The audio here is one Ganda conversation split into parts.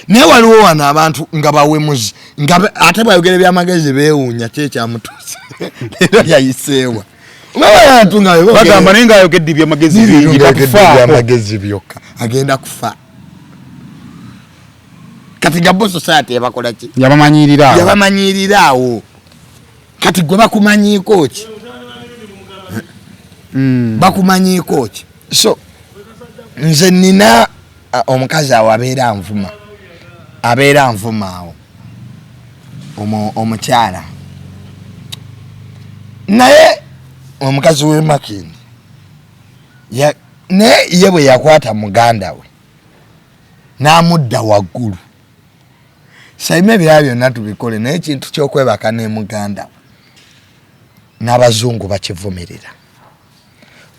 ne waliwo wana abantu nga bawemuzi nga ate bayogera byamagezi beewunya kyecha mutusi era yayisewa mama antunga yo bagamba nenga ayogedde byamagezi byamagezi byokka agenda kufa kati gabo society yabakola ki yabamanyirirawo kati gwe bakumanyiko ki bakumanyiko ki so nze nina omukazi awo abeera nvuma awo omukyala naye omukazi we Makindi ne ye bwe yakwata muganda we n'amudda waggulu sayime ebirala byonna tubikole naye ekintu ky'okwebaka ne muganda we n'abazungu bakivumirira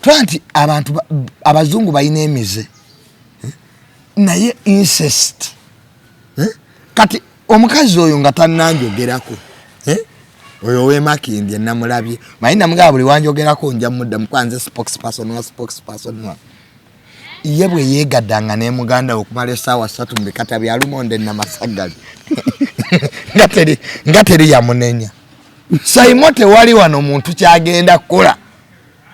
twanti abantu abazungu balina emize naye incest kati omukazi oyo nga tannanjogerako oyo we Makindi namulabye mayina mugaba buli wanjogerako nja mudda mukwanze spokesperson wa ye bwe yegaddanga ne muganda okumala essaawa 3 mu bikata bya lumonde namasaggali nga teri yamunenya sayimo tewali wano omuntu kyagenda kukola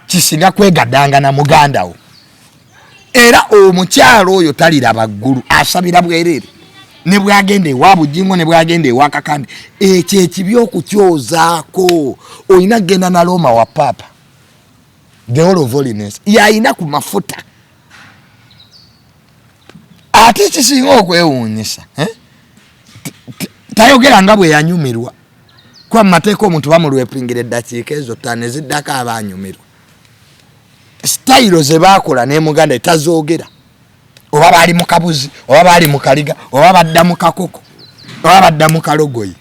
kisinga kwegaddanga na muganda wo era omukyalo oyo taliraba ggulu asabira bwerere ne bwagenda ewa Bujingo ne bwagenda ewa Kakande ekyo ekibyokukyozaako olina kgenda na Roma wa papa the whole of holiness yayina ku mafuta ate kisinga okwewuunyisa tayogera nga bwe yanyumirwa kwa mateeka omuntu bamulwepingire eddakiika ezo 5 eziddako abanyumirwa style ze bakola ne muganda etazoogera oba bali mu kabuzi oba bali mu kaliga oba badda mu kakoko oba badda mu kalogoyi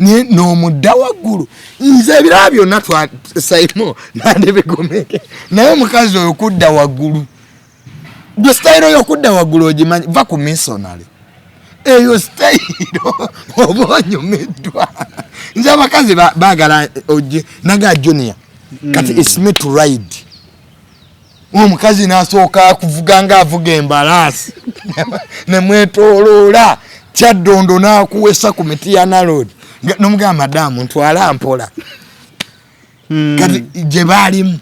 n'omudda waggulu nze ebirala byonna twasayimo nande bigomeke naye mukazi oyo kudda waggulu gwe style y'okudda waggulu ogimanyi va ku missionary eyo style oba onyumiddwa nze abakazi baagala oje naga junior kati it's me to ride omukazi nasooka kuvuga nga avuga embalaasi ne mwetoloola kyaddondo n'akuwesa ku miti ya Narod n'omugamba madamu ntwala mpola kati gye baalimu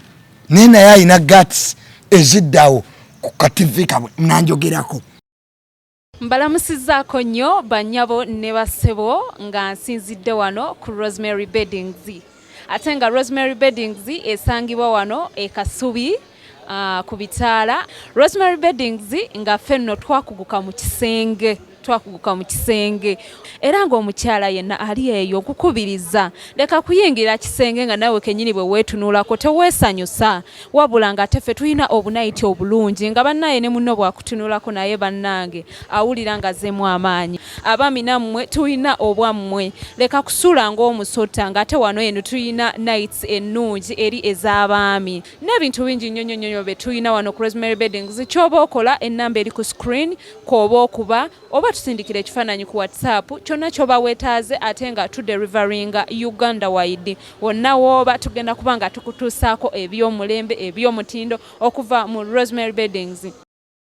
naye naye alina guts eziddawo ku kativi kabwe nanjogerako mbalamusizzaako nnyo bannyabo ne bassebo nga nsinzidde wano ku Rosemary Beddings ate nga Rosemary Beddings esangibwa wano e Kasubi ku bitaala Rosemary Beddings nga ffenno twakuguka mu kisenge era ng'omukyala yenna ali eyo okukubiriza leka kuyingira kisenge nga nawe kenyini bwe weetunuulako teweesanyusa wabula nga teffe tulina obunayiti obulungi nga bannaye ne munno bwakutunuulako naye bannange awulira nga zeemu amaanyi abaami nammwe tulina obwammwe leka kusula ng'omusota ng'ate wano eno tulina nights ennungi eri ez'abaami n'ebintu bingi nnyo bye tulina wano ku Rosemary Beddings ky'oba okola ennamba eri ku screen kw'oba okuba oba tusindikira ekifaananyi ku WhatsApp kyonna ky'oba weetaaze ate nga tuderivaringa Uganda wide wonna w'oba tugenda kuba nga tukutuusaako eby'omulembe eby'omutindo okuva mu Rosemary Beddings.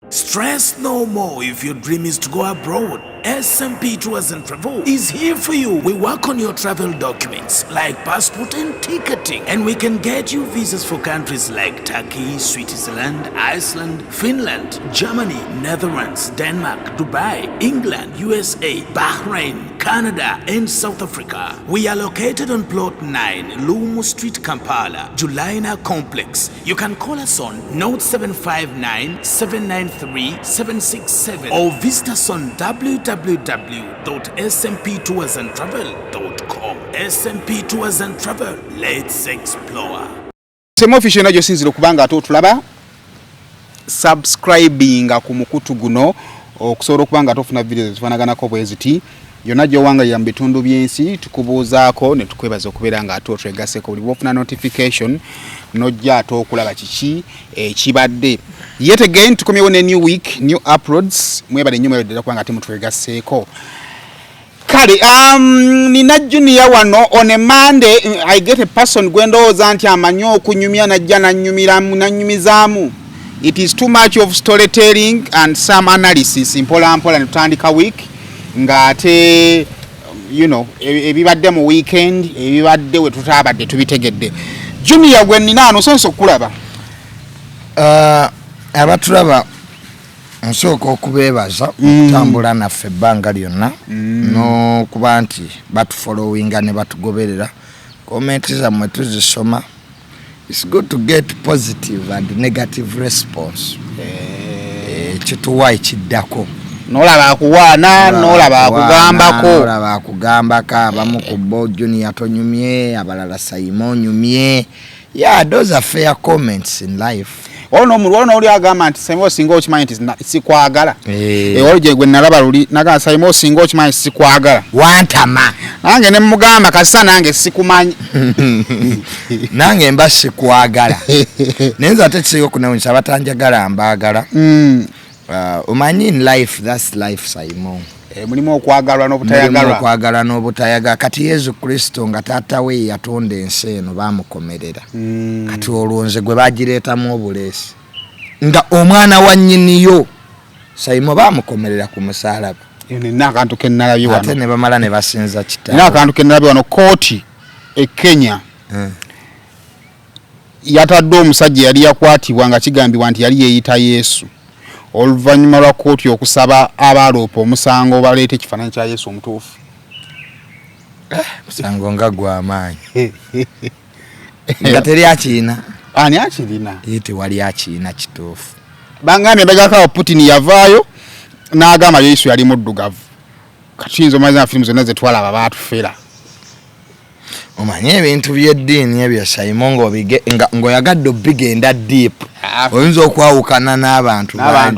Stress no more if your dream is to go abroad. SMP Tours and Travel is here for you. We work on your travel documents like passport and ticketing, and we can get you visas for countries like Turkey, Switzerland, Iceland, Finland, Germany, Netherlands, Denmark, Dubai, England, USA, Bahrain, Canada, and South Africa. We are located on plot 9, Lumu Street, Kampala, Julina Complex. You can call us on 0759 793 767 or visit us on www.smptoursandtravel.com. SMP Tours and Travel. Let's explore. Sema official najo sinzira kubanga atotulaba subscribing ku mukutu guno okusobola okubanga atofuna videos zifanagana bweziti yonna gy'owanga ya mbitundu by'ensi tukubuuzaako ne tukwebaza okubeera nga ate otwegaseko buli bw'ofuna notification nojja ate okulaba kiki ekibadde. Yet again tukomyewo ne new week new uploads mwebale nnyo mwebale kubanga ate mutwegaseeko. Kale nina junior wano on a Monday I get a person gwendowooza nti amanyi okunyumya najja nanyumizaamu it is too much of storytelling and some analysis mpola mpola netutandika week ngate ebibadde mu weekend ebibadde we tutabadde tubitegedde. Junior gwe nina nosonso kulaba abatulaba nsooka okubeebaza okutambula naffe ebbanga lyonna n'okuba nti batufollowinga ne batugoberera. Komenti zammwe tuzisoma. It's good to get positive and negative response. Kituwa ekiddako. Nolaba akuwaana, nolaba akugambako. Nolaba akugambako, abamu ku bo Junior tonyumye, abalala Simon nyumye. Yeah, those are fair comments in life. Ono oli agamba nti Simon singa okimanyi nti sikwagala. Oluje gwe nalaba luli naga Simon singa okimanyi sikwagala. Wantama. Nange ne mugamba kasa nange sikumanyi. Nange mba sikwagala. Nenza ate kiseyo kunawunyisa batanjagala mbagala. Umanyi in life, that's life Simon. Mulimu okwagalwa n'obutayagalwa. Kati Yesu Kristo nga taata we yatonda ensi eno bamukomerera. Kati olwonze gwe bagireetamu obuleesi. Nga omwana wa nnyiniyo Simon bamukomerera ku musaalaba. Nina akantu ke nnalabye wano. Ate ne bamala ne basinza kitaawe. Nina akantu ke nnalabye wano kooti e Kenya. Yatadde omusajja yali yakwatibwa nga kigambibwa nti yali yeeyita Yesu. Oluvannyuma lwa kooti okusaba abaloopa omusango baleeta ekifaananyi kya Yesu omutuufu. Musango nga gw'amaanyi. Nga teri akiina. Ani akirina? Tewali akiina kituufu. Bangambye bagakawo Putin yavaayo n'agamba Yesu yali muddugavu. Katuyinza omaze firimu zonna ze twalaba baatufera. Omanyi ebintu by'eddiini ebyo Simon ng'oyagadde obigenda deep. Oyinza okwawukana n'abantu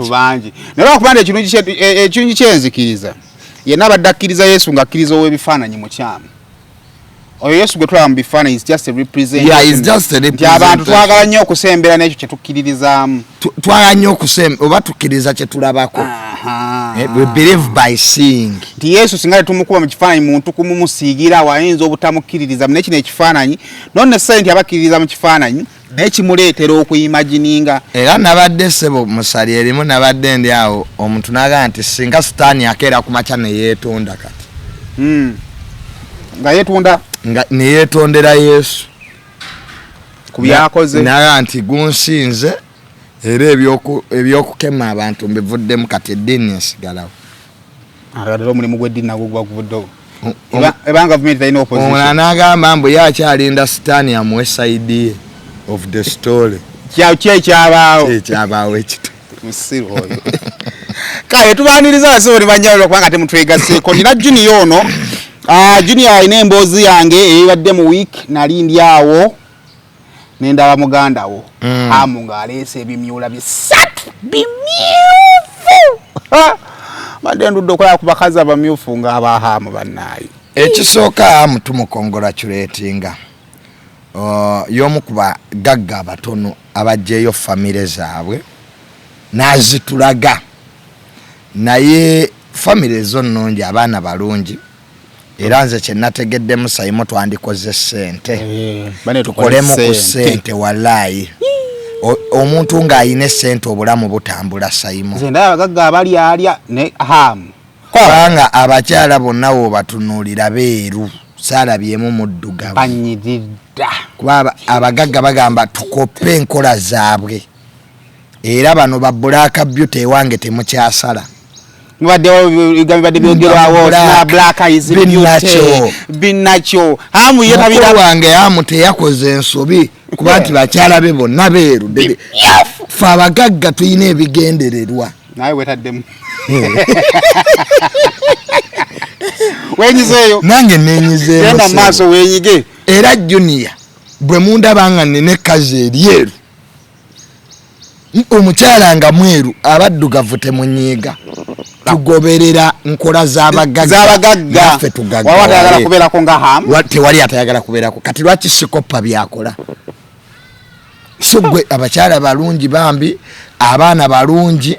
bangi. Naye okubanda ekirungi kyenzikiriza yenna abadde akkiriza Yesu ng'akkiriza ow'ebifaananyi mukyamu. Oyo Yesu gwe tulaba mu bifaananyi is just a representation. Yeah, it's just a representation. Abantu twagala nnyo okusembera n'ekyo kye tukkiririzaamu. Twagala nnyo okusembera oba tukkiriza kye tulabako. We believe by seeing. Nti Yesu singa tumukuba mu kifaananyi muntu kumumusiigira wayinza obutamukkiririza mu nekino ekifaananyi non necessarily nti abakkiririza mu kifaananyi n'ekimuleetera okuyimagininga. Era nabadde ssebo musali erimu nabadde ndi awo omuntu n'agamba nti singa sitaani akeera ku makya ne yeetonda kati. Nga yeetunda nga ne yeetondera Yesu ku byakoze n'agamba nti gunsinze era ebyokukema abantu mbivuddemu kati eddiini ensigalawo. Agadala omulimu gw'eddiini nagwo gwaguvuddewo. Eba gavumenti talina opposition. Omulala n'agamba mbu ye akyalinda sitaani amuwe sayidi of the story. Kyabaawo ekito. Musiru oyo. Kale tubaaniriza abasobola banjawulo kubanga temutwegaseeko. Nina Junior ono. Junior alina emboozi yange ebadde mu week nali ndi awo nendaba muganda wo. Amu ng'aleese ebimyula bisatu bimyufu. Badde ndudde okulaba ku bakazi abamyufu ng'abahaamu bannaayo. Ekisooka Amu tumukongratulatinga. Y'omu ku bagagga abatono abajjeeyo famire zaabwe n'azitulaga. Naye famire zo nnungi, abaana balungi. Era nze kye nategeddemu Simon twandikoze ssente. Tukolemu ku ssente wallaayi. Omuntu ng'ayina essente obulamu butambula Simon. Nze ndaba abagagga abalyalya ne Hamu. Kubanga abakyala bonna w'obatunuulira beeru. Saalabyemu muddugavu. Banyiridda. Kuba abagagga bagamba tukoppe enkola zaabwe. Era bano ba Black Beauty ewange temukyasala. Bibadde byogerwawo na Black Eyes Beauty. Binacho. Hamu yetabira wange Hamu teyakoze ensobi kuba nti bakyala be bonna beeru. Ffe abagagga tuyina ebigendererwa. Naye wetaddemu. Wenyizeeyo. Nange nenyizeeyo. Genda maaso wenyige. Era Junior bwe mundaba nga nina ekkazi eryeru. Omukyala nga mweru abaddugavu temunyiiga. Tugoberera nkola z'abagagga. Naffe tugagga. Wawatayagala kubeerako nga Hamu. Tewali atayagala kubeerako. Kati lwaki sikopa byakola? So gwe abakyala balungi bambi, abaana balungi.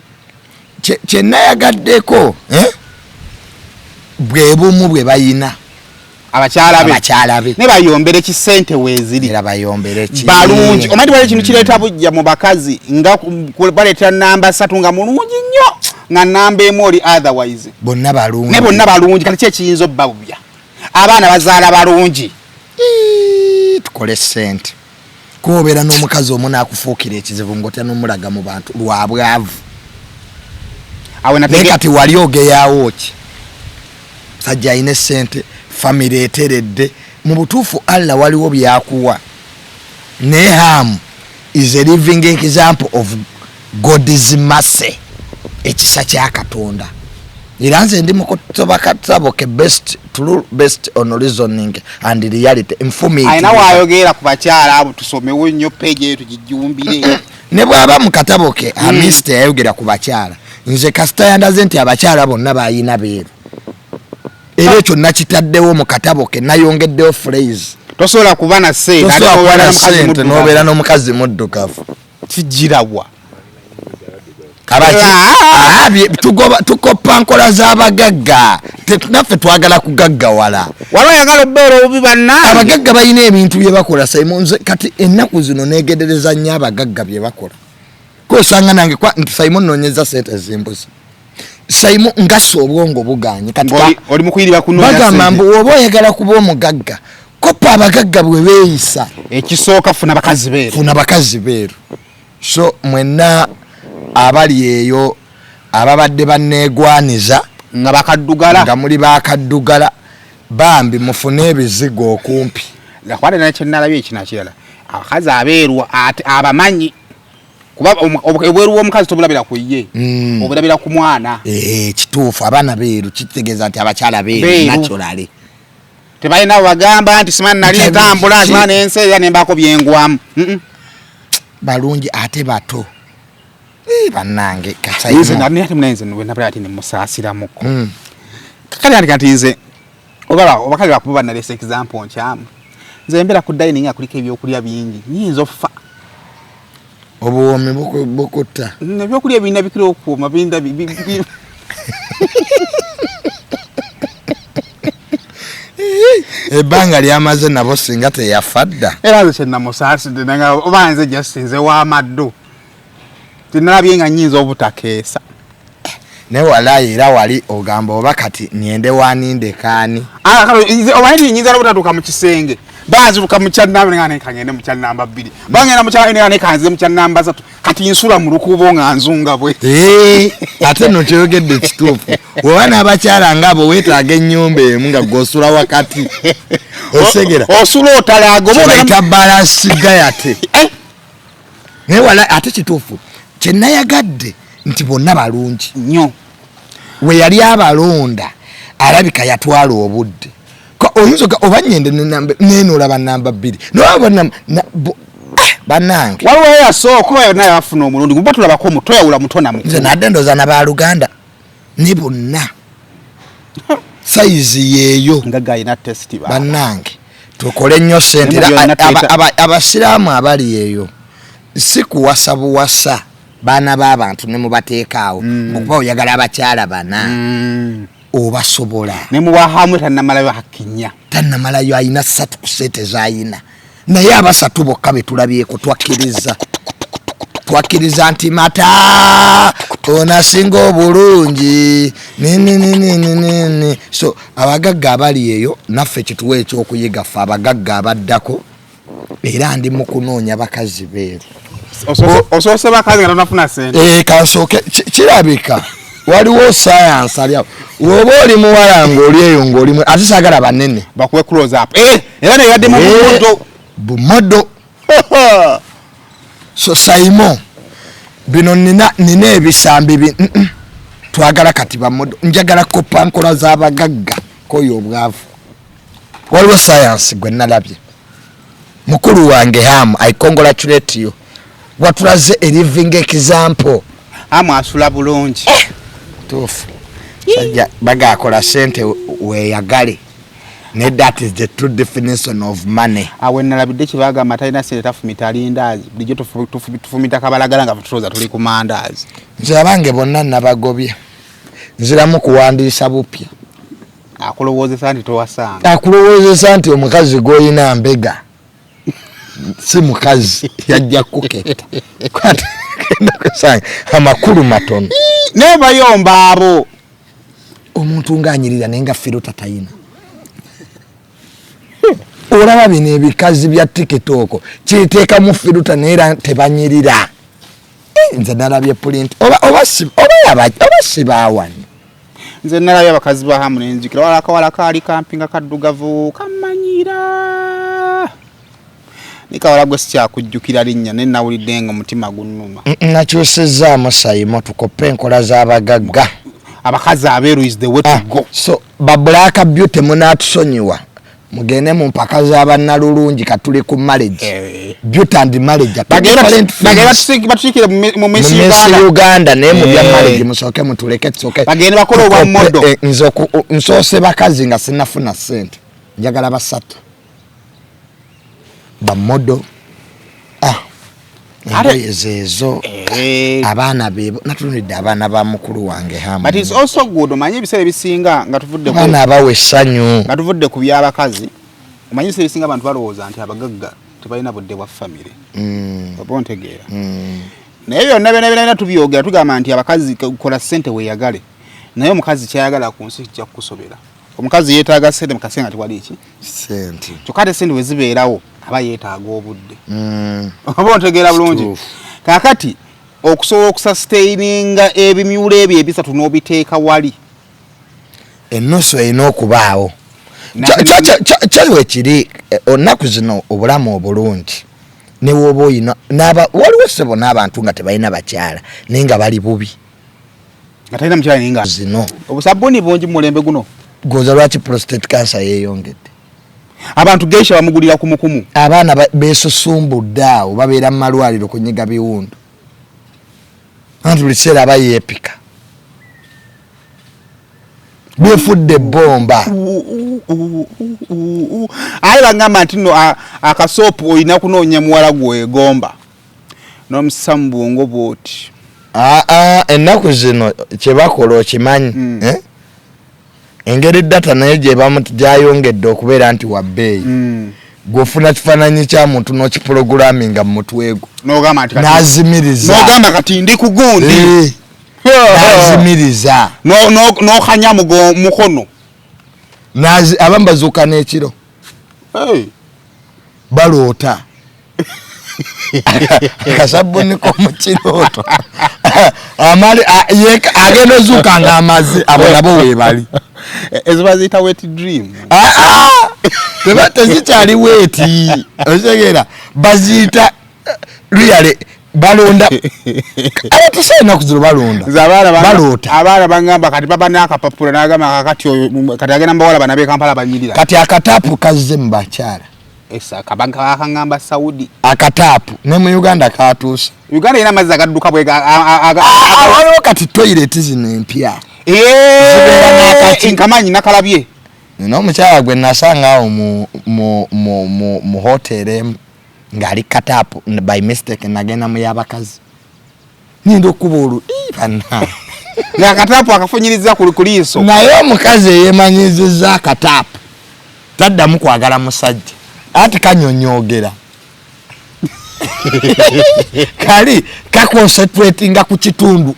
Kye nayagaddeko bwe bumu bwe bayina. abakyala be ne bayombere kisente weziri era bayombere ki balungi omandi wale kintu kireeta bujja mu bakazi nga baleeta namba 3 nga mulungi nnyo nga namba emu oli otherwise bonna balungi ne bonna balungi kati kyekiyinza obbabubya abaana bazaala balungi tukole sente kubeera n'omukazi omu n'akufuukira ekizibu ng'otya n'omulaga mu bantu lwa bwavu naye kati wali ogeyaawo ki sajja ayina sente famire eteredde mu butuufu Allah waliwo byakuwa naye Ham is a living example of God's mercy ekisa kya Katonda era nze ndi mukutoba katabo ke best on reasoning and reality informative ayina waayogera ku bakyala abo tusomewo nnyo page yetu gijumbire ne bwaba mu katabo ke amiste yayogera ku bakyala nze kasita yandaze nti abakyala bonna bayina beeru era ekyo nakitaddewo mu katabo ke nayongeddewo phrase tosobola kuba na sente n'obeera n'omukazi muddugavu kijirawa tukoppa nkola z'abagagga naffe twagala kugaggawala waloyagala obbeera obubi banna abagagga balina ebintu bye bakola Simon kati ennaku zino neegedereza nnyo abagagga bye bakola kosanga nange nti Simon noonyeza sente zimbuzi Simon ngassa obwongo buganye kati oli mukuyirira kunoonya bagamba mbu oba oyagala kuba omugagga koppa abagagga bwe beeyisa ekisooka funa bakazi beeru so mwenna abali eyo ababadde banneegwaniza nga bakaddugala nga muli bakaddugala bambi mufune ebizigo okumpi gakwate nakyenalabye ekinakirala abakazi abeeru abamanyi kuba obweru w'omukazi tobulabira ku ye obulabira ku mwana kituufu abaana beeru kitegeeza nti abakyala beeru naturally tebalina bagamba nti simani nali entambula simani ensi era nembako byengwamu balungi ate bato bannange ati nemusaasiramuko kakali andi kati nze obakali bakuba nalesa example nkyamu nze mbeera ku dining akuliko ebyokulya bingi nyinza okufa obuwomi bukutta ebyokulya ebirina bikira okuuma birinda ebbanga lyamaze nabo singa teyafa dda era nze kyenamusaasidde nga oba nze jasinze w'amaddo tinalabye nga nyinza obutakeesa naye walayi era wali ogamba oba kati nyende wanindekaani omanyi nyinza n'obutatuuka mu kisenge banziruka mu kyannamba nga nekangende mu kyannamba 2 bangenda mu kyannamba nekanzize mu kyannamba 3 kati nsula mu lukubo nga nzunga bwe ate no kyogedde kituufu oba n'abakyala ngabo weetaaga ennyumba emu nga gw'osula wakati osegera osula otalago bayita balansigayate naye wala ate kituufu kyenayagadde nti bonna balungi nnyo we yali abalonda alabika yatwala obudde oyinza oba nyende nenolaba namba 2 bannange waliwo yasooka yonna yabafuna omulundi kuba tulabako omuto yawula muto na nze nadde ndoza nabaluganda ne bonna sayizi yeeyo nga gayina testi bannange tukole nnyo sente abasiraamu abali eyo si kuwasa buwasa baana b'abantu ne mubateekaawo okuba oyagala abakyala bana obasobola ne mubahamu tannamalayo hakkinya tannamalayo ayina 3 ku sente z'ayina naye abasatu bokka be tulabyeko twakkiriza nti mata onasinga obulungi nini so abagagga abali eyo naffe kituwa ekyokuyiga ffe abagagga abaddako era ndi mu kunoonya bakazi beeru osoose bakazi nga tonafuna sente kansooke kirabika waliwo science aliawo woba oli muwala ng'oli eyo ng'olimu ate saagala banene bakuwe close up era neyadde mu bumodo so Simon bino nina ebisambi twagala kati bamodo njagala koppa nkola z'abagagga koyo obwavu waliwo science gwe nalabye mukulu wange Ham I congratulate you watulaze a living example Hamu asula bulungi tuufu sajja bagakola sente weeyagale ne that is the true definition of money awe nalabidde kibagamba talina sente tafumita alindaazi bulijjo tufumita kabalagala nga tuloza tuli ku mandaazi nze abange bonna nabagobye nziramu kuwandiisa bupya Akulowoozesa nti towasanga. Akulowoozesa nti omukazi gw'olina mbega si mukazi yajja kuketta. Amakulu matono. Nebayomba abo. Omuntu ng'anyirira naye nga filota tayina. Olaba bino ebikazi bya TikTok kiriteekamu filota naye era tebanyirira. Nze nalabye print oba si baawani. Nze nalabye abakazi ba hamu nenzikira wala akawala kaali kampinga kaddugavu kamanyira. Nikawala gwe sikyakujjukira linnya ne nawulidde nga mutima gunnuma. Nakyusizaamu sayimo tukope enkola z'abagagga. Abakazi abeeru is the way to go. So babulaka beauty munatusonyiwa. Mugende mu mpaka z'abannalulungi katuli ku marriage. Beauty and marriage. Bagenda mu Miss Uganda naye mu bya marriage musooke mutuleke tusoke. Bagenda bakola obwa modo. Nsoose bakazi nga sinafuna ssente. Njagala basatu. Bamodo. Ezo. Abaana bebo natunidde abaana ba mukulu wange hamu. But it's also good omanye ebiseera bisinga nga tuvudde ku abaana abawe essanyu. Nga tuvudde ku by'abakazi. Omanye ebiseera bisinga abantu balowooza nti abagagga tebalina budde bwa family. Oba ntegeera. Naye byonna tubyogera tugamba nti abakazi kola ssente weeyagale. Naye omukazi kyayagala ku nsi kijja kukusobera. Omukazi yeetaaga ssente mu kaseera tewali iki? Ssente. Kyokka ate ssente we zibeerawo aba yeetaaga obudde. Oba ntegeera bulungi. Kaakati okusobola okusustaininga ebimyulo ebyo ebisatu n'obiteeka wali. Ennusu erina okubaawo. Kyaliwe kiri onnaku zino obulamu obulungi. Ne woba oyina waliwo ssebo n'abantu nga tebalina bakyala naye nga bali bubi. Nga talina mukyala naye nga zino. Obusabbuuni bungi mu mulembe guno. Goza lwaki prostate cancer yeeyongedde. Abantu geisha bamugulira kumukumu. Abaana beesusumbudde awo babeera mu malwaliro kunyiga biwundu. Anti buli kiseera aba yeepika. Beefudde bomba. Aye bangamba nti nno akasoopu olina kunoonya muwala gwegomba. N'omusamu bwongo bw'oti. Ennaku zino kye bakola okimanyi. Engeri data naye gye gyayongedde okubeera nti wa bbeeyi. Gw'ofuna kifaananyi kya muntu n'okiprogramminga mu mutwe gwo. N'azimiriza. N'ogamba kati ndi ku gundi. N'azimiriza. N'okanya mukono. Abamu bazuuka n'ekiro. Baloota. Akasabbuuni k'omukirooto. Agenda ozuuka ng'amaze abo nabo weebali. Ezo baziyita wet dream. Tezikyali weeti. Otegeera baziyita really balonda. Abatusee ennaku zino balonda. Baloota. Abaana bangamba kati baba n'akapapula n'agamba kati agenda mbawala bana b'e Kampala banyirira. Kati akataapu kazze mu bakyala. Kabanga akangamba Saudi. Akataapu ne mu Uganda katuuse. Uganda ina amazzi agadduka bwe waliwo kati toilet zino empya. Nkamanyi nakalabye. N'omukyala gwe nasanga awo mu hotel ng'ali kataapu by mistake nagenda mu y'abakazi. Ninda okuba banna. Akataapu akafunyiriza ku liiso. Naye omukazi eyeemanyizizza akataapu taddamu kwagala musajja. Ati kanyonyogera. Kali kaconcentratinga ku kitundu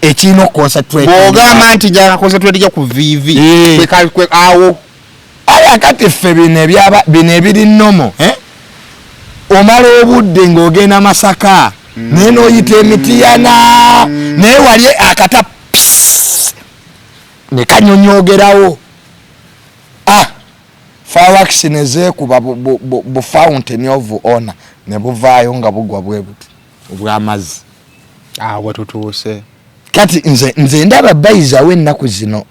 ekino concentrate. Bw'ogamba nti jaka concentrate ku vivi. Kwe awo. Aya kati ffe bino ebiri nnomo. Omala obudde ng'ogenda Masaka. Naye n'oyita Emitiyana. Naye wali akata ne kanyonyogerawo. Fireworks nezeekuba bu fountain of honor ne buvaayo nga bugwa bwe buti obw'amazzi. Awo tutuuse. Kati nze ndaba bayizawo ennaku zino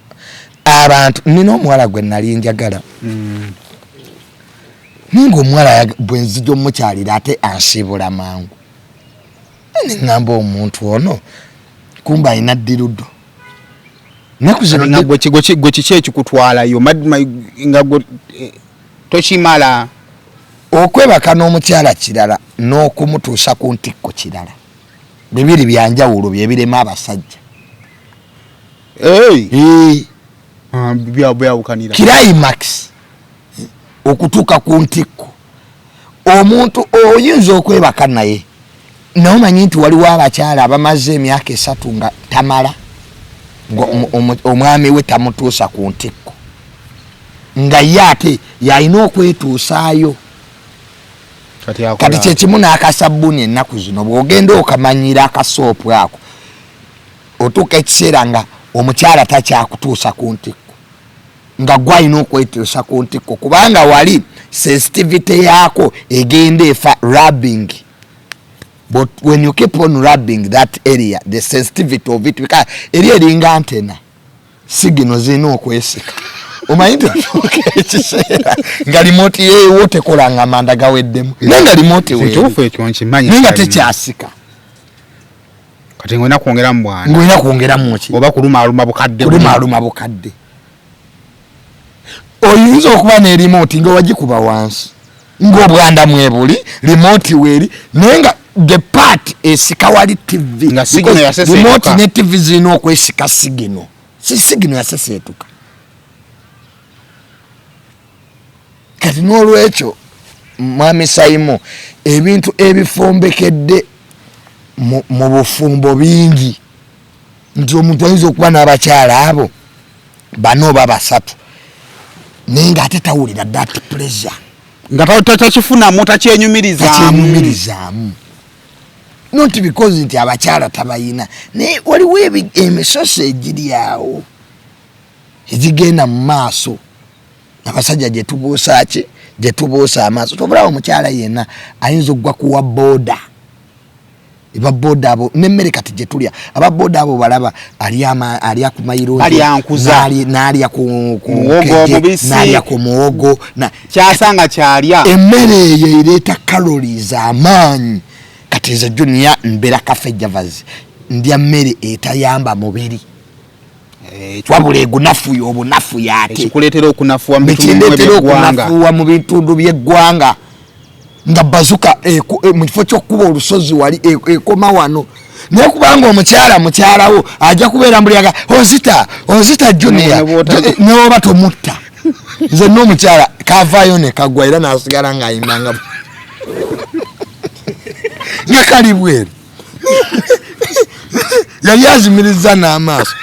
abantu nina omuwala gwe nali njagala. Ninga omuwala bwe nzija omukyalira ate ansiibula mangu. Ne ngamba omuntu ono kumba alina ddirudo. Ennaku zino gwe kiki ekikutwalayo nga gwe tokimala. Okwebaka n'omukyala kirala n'okumutuusa ku ntikko kirala. Bibiri byanjawulo bye birema abasajja. byawukanira climax okutuuka ku ntikko omuntu oyinza okwebaka naye nomanyi nti waliwo abakyala abamaze emyaka 3 nga tamala omwami we tamutuusa ku ntikko nga ye ate yalina okwetuusaayo kati kyekimu n'akasabbuuni ennaku zino bw'ogenda okamanyira akasoopu ako otuuka ekiseera nga omukyala takyakutuusa ku ntikko nga gwalina okwetuusa ku ntikko kubanga wali sensitivity yaako egenda efa rubbing. But when you keep on rubbing that area, the sensitivity of it, because area eringa antena signal zino okwesika omanyi ekiseera nga remote ye wote kolanga manda gaweddemu nenga remote we ekyofu ekyo nkimanyi nenga tekyasika kati ngwina kwongera mu bwana ngwina kwongera mu ki oba kuluma bukadde oyinza okuba ne remote nga wagikuba wansi ng'obwanda mwebuli remote weeri nenga the part esika wali TV nga signal yasesetuka remote ne TV zino okwesika signal yasesetuka kati n'olwekyo mwami Saimo ebintu ebifombekedde mu bufumbo bingi nti omuntu ayinza okuba n'abakyala abo bano oba basatu naye nga ate tawulira that pressure nga takifunamu takyenyumirizaamu not because nti abakyala tabayina naye waliwo emisoso egiri awo ezigenda mu maaso abasajja gyetubuusa amaaso tobulawo omukyala yenna ayinza okugwa kuwa booda baboda abo nemmere kati gyetulya ababoda abo balaba alya ku mayiro n'alya ku muwogo kyasanga kyalya emmere eyo ereeta calories amaanyi kati nze junior mbera cafe javas ndya mmere etayamba mubiri wabula egunafuya obunafu yate ekikuleetera okunafuwa mu bitundu by'eggwanga nga bazuka mu kifo ky'okkuba olusozi wali ekoma wano naye kubanga mukyalawo ajja kubeera mbulyaga ozita junior newoba tomutta nze n'omukyala kavaayo ne kagwa era n'asigala ng'ayimbanga nga kali bweru yali azimiriza n'amaaso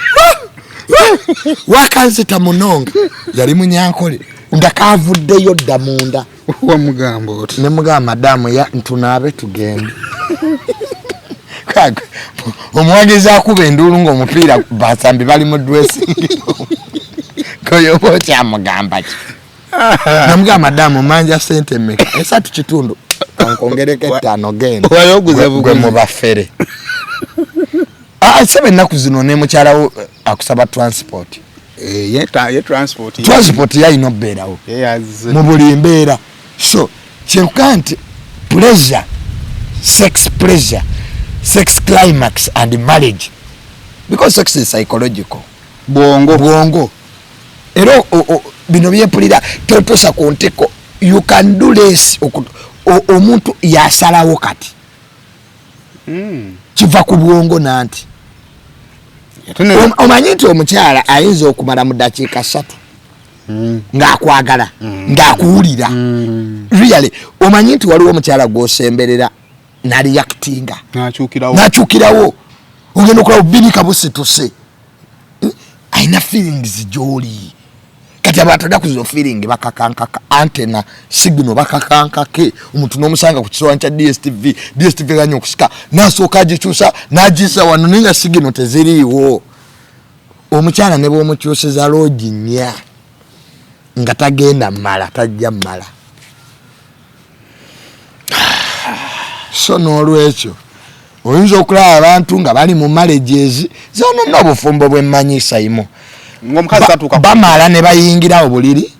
wakanzita munonga yali munyankole nga kavuddeyo dda munda wamugamba oti ne mugamba madamu ya ntunaabe tugende kaga omuwagizi akuba enduulu ng'omupiira basambi bali mu dressing koyoba okyamugamba ki namugamba madamu manja sente mmeka 3.5 kankongereko 5 genda gwe mubafere sebe ennaku zino ne mukyalawo akusaba transport transport yalina obbeerawo mu buli mbeera so kyenkugaa nti pleasure sex climax and marriage because sex is psychological bwongo era bino byempulira totosa ku nteko you can do less omuntu yasalawo kati kiva ku bwongo nanti omanyi nti omukyala ayinza okumala mu dakiika 3 ng'akwagala ng'akuwulira really omanyi nti waliwo omukyala gw'osemberera n'reactinga n'akyukirawo ogenda okulaba binika busituse ayina feelings gy'oli kati abantu adda kuzizo feeling bakakankaka antena signal bakakankake omuntu n'omusanga ku kisowaani kya DSTV ganya okusika n'asooka agikyusa n'agisa wano ninga signal teziriiwo omukyala ne bw'omukyuseza loogi nnya nga tagenda mala tajja mala so n'olwekyo oyinza okulaba abantu nga bali mu marriages zono n'obufumbo bw'emmanyisa imo bamala ne bayingira obuliri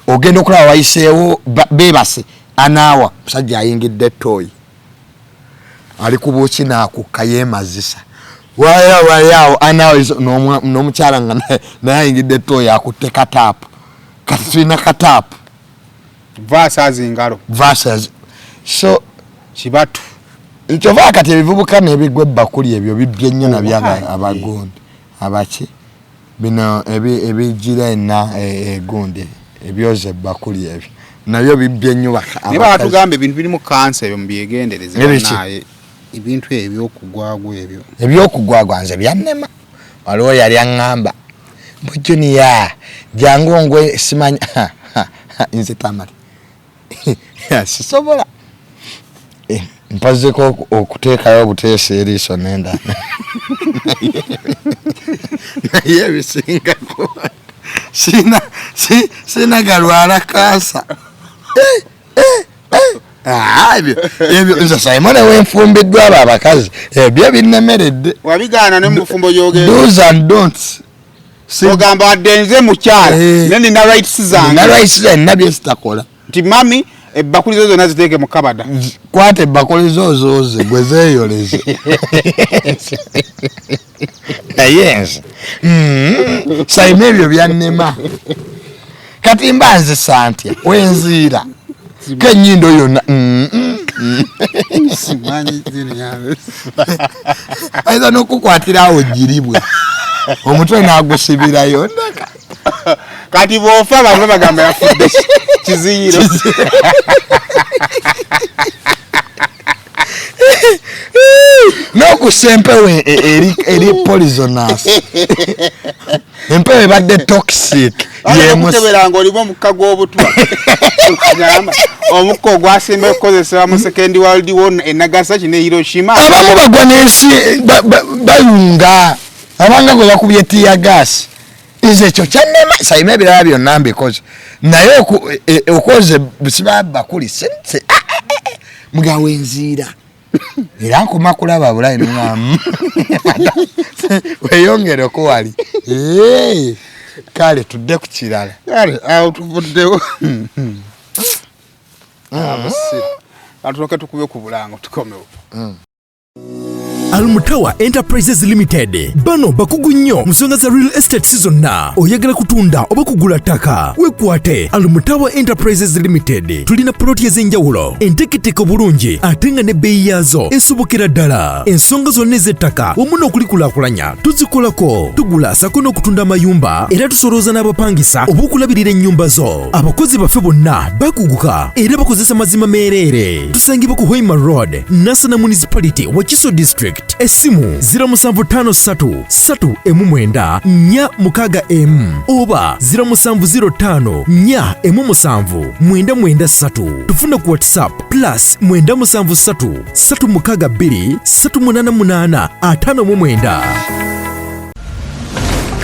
ogenda okulaba wayiseewo beebase anaawa musajja ayingidde toyi ali ku buuki naakukka yeemazisa wayawo anaawa n'omukyala nga naye ayingidde toyi akutte kataapu kati tulina kataapu verses so kibatu nkyova kati ebivubuka n'ebigwa ebbakuli ebyo bibbye nnyo nabyaga abagondi abaki bino ebijira na egundi ebyoze bakuli ebyo nabyo bibye nnyo ne batugambe bintu biri mu kansa ebyo mbyegendereze naye ibintu ebyokugwagwa nze byannema waliwo yali aŋŋamba Junior jangu ngwe simanya nze tamali sisobola mpazeko okuteekayo obuteesi eriiso nenda naye bisingako sina galwala kansa ebyo nze Simone wenfumbiddwa abo abakazi ebyo binnemeredde wabigaana ne mu bufumbo gyogera do's and don'ts ogamba waddenze mukyala nene na rights zange nabye sitakola nti mami ebbakuli zo zonna ziteeke mu kabada kwata ebbakuli zozoze gwe zeeyoleze yes Sayima ebyo byannema kati mba nzisa ntya wenziira kennyindo yonna ayinza n'okukwatirawo giribwe omutwe n'agusibirayo ndaka kati bw'ofa abantu bagamba yafudde kiziyiro n'okussa empewo eri poisonous empewo ebadde toxic yemuteberanga olimu omukka gw'obutwa omukka ogwasemba okukozesebwa mu second world war e Nagasaki ne Hiroshima abamu bagwa n'ensi bayunga abanga gwe bakubye tiya gas nze ekyo kyannema Sayima ebirala byonna mbikoze naye okoze busiba bakuli sense mugawe nziira era nkoma kulaba bulayi n'omwamu weyongereko wali kale tudde ku kirala kale awo tuvuddewo atuloke tukube ku bulango tukomewo Almutawa Enterprises Limited bano bakugu nnyo musonga za real estate season na oyagala kutunda oba kugula ttaka wekwate Almutawa Enterprises Limited tulina ploti ez'enjawulo enteketeko bulungi ate nga ne bbeeyi yaazo esobokera ddala ensonga zonna ez'ettaka wamu n'okulikulaakulanya tuzikolako tugula sako n'okutunda amayumba era tusolooza n'abapangisa oba okulabirira ennyumba zo abakozi baffe bonna bakuguka era bakozesa mazima meereere tusangibwa ku Hoima Road Nasana Municipality Wakiso District Esimu 0756 oba 0705 tufuna ku WhatsApp +97362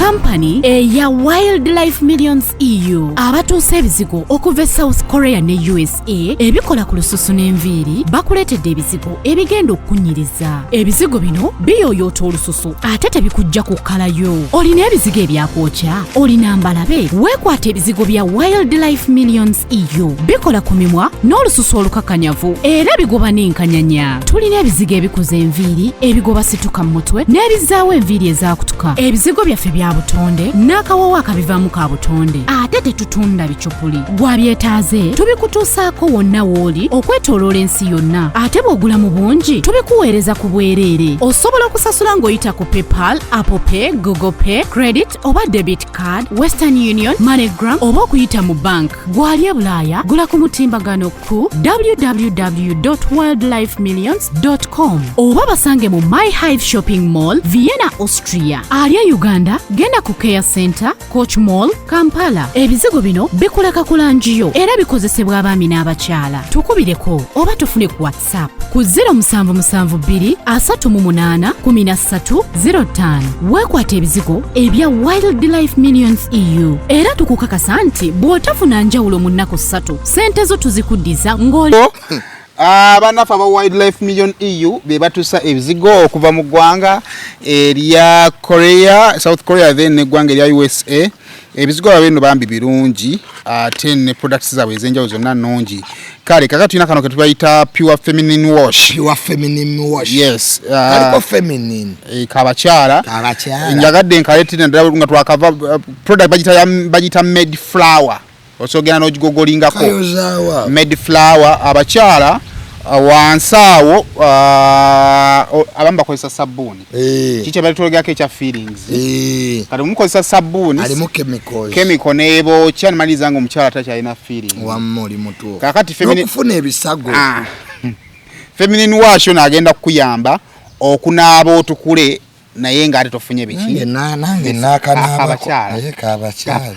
Company ya Wildlife Millions EU abatuusa ebizigo okuva South Korea ne USA ebikola ku lususu n'enviiri bakuleetedde ebizigo ebigenda okunyiriza ebizigo bino biyooyoota olususu ate tebikujja kukkalayo olina ebizigo ebyakwokya olina mbalabe weekwata ebizigo bya Wildlife Millions EU bikola ku mimwa n'olususu olukakanyavu era bigoba n'enkanyanya tulina ebizigo ebikuza enviiri ebigoba situka mu mutwe n'ebizaawo enviiri ezaakutuka ebizigo byaffe bya butonde n'akawawa akabivaamu ka butonde ate tetutunda bicupuli gwabyetaaze tubikutuusaako wonna w'oli okwetooloola ensi yonna ate bw'ogula mu bungi tubikuweereza ku bwereere osobola okusasula ng'oyita ku PayPal, Apple Pay, Google Pay, Credit oba Debit Card, Western Union, MoneyGram oba okuyita mu bank gwali e Bulaaya gula ku mutimbagano ku www.wildlifemillions.com oba basange mu My Hive Shopping Mall, Vienna, Austria. Ali e Uganda genda ku Care Center, Coach Mall, Kampala. Ebizigo bino bikuleka kulanjiyo era bikozesebwa abaami n'abakyala. Tukubireko oba tufune ku WhatsApp ku 0772381305. Weekwata ebizigo ebya Wildlife Millions EU era tukukakasa nti bw'otafuna njawulo mu nnaku 3 sente zo tuzikuddiza ng'oli abanafu aba Wildlife Million EU be batusa ebizigo okuva mu ggwanga erya Korea, South Korea then neggwanga erya USA. Ebizigo bino bambi birungi ate ne products zaabwe ez'enjawulo zonna nnungi. Kale kakati tulina kano ke tubayita pure feminine wash. Pure feminine wash. Yes. Kaliko feminine. Kabakyala. Njagadde nkaleetera ddala nga twakava product bagita made flower. Osogera n'ogigogolingako kayozawa made flower abakyala wansawo abamba bakozesa sabuni kiche bali tologako ekya feelings kati mukozesa sabuni alimu chemical nebo cyane maliza ngo omukyala takyalina feeling wamuli mutu kakati feminine okufuna ebisago feminine wash nagenda kukuyamba okunaaba otukule naye nga ate tofunye biki nange nakanaaba kabakyala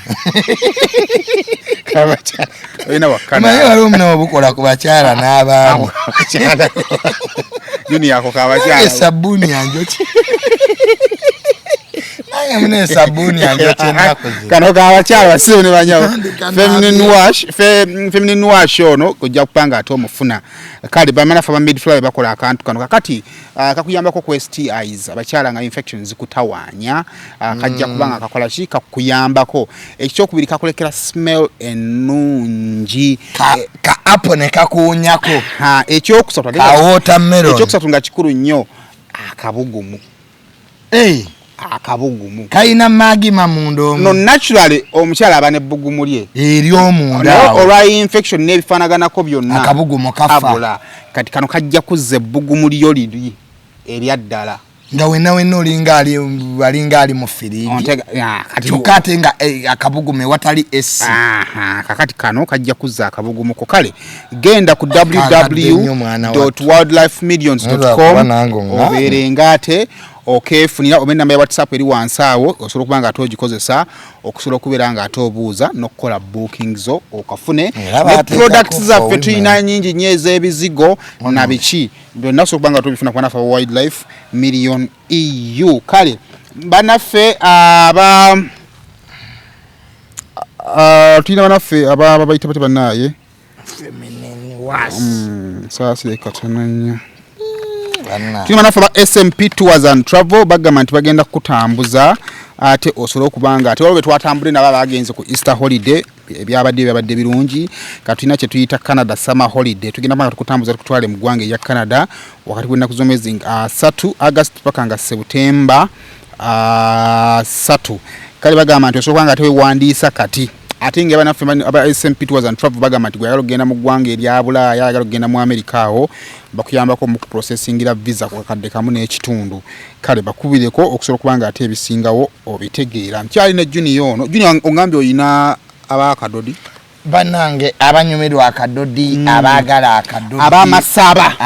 ina wakana maye wali omuna obukola ku bakyala n'abaamu juni yako kabakyala sabuni yanjoki nange mune sabuni yanjoki nakoze kano kabakyala basibe ne banyawo feminine wash ono kujja kupanga ate omufuna kale bamana fa midflower bakola akantu kano kakati kakuyambako ku STIs abakyala nga infections kutawanya kajja kubanga kakola ki kakuyambako ekyokubiri kakolekera smell enungi ka apple ne kakunyako ekyokusatu ka watermelon ekyokusatu nga kikuru nnyo akabugumu akabugumu kaina magi mamundo no naturally omukyala abane bugumu lye eri omunda olwa infection nebifanaganako byonna akabugumu kafa kati kano kajja kuzza bugumu lyo liri eryaddala nga wenna olinga ali mu firiji kati nga akabugume watali esi kakati kano kajja kuzza akabugumu ko kale genda ku www.wildlifemillions.com obeerenga ate okefunira obe namba ya WhatsApp eri wansaawo osobola kubanga atogikozesa okusobola okubeera nga atobuuza n'okukola bookings okafune ne products zaffe tulina nyingi nnyo ez'ebizigo na biki byonna osobola kubanga tobifuna ku banafe Wildlife Million EU kale banaffe tulina banaffe bayita bate bannaye saasire katonanya tulina banafe ba SMP Tours and Travel bagamba nti bagenda kukutambuza ate osobola okubanga ate olwo twatambule nabo bagenze ku Easter holiday byabadde birungi katulina kye tuyita Canada summer holiday tugenda banga tukutambuza tukutwale mu ggwanga ya Canada wakati gw'ennaku z'omwezi 3 August paka nga September 3 kale bagamba nti osobola kubanga ate wewandiisa kati ate nga banaffe aba SMP Tours and Travel bagamba nti gwayagala okugenda mu ggwanga erya Bulaaya ayagala okugenda mu America awo bakuyambako mu processingira visa ku kakadde kamu n'ekitundu kale bakubireko okusobola kubanga ate ebisingawo obitegeera nkyali ne Junior ono Junior ongambye oyina abakadodi banange abanyumirwa akadodi abaagala akadodi abamasaba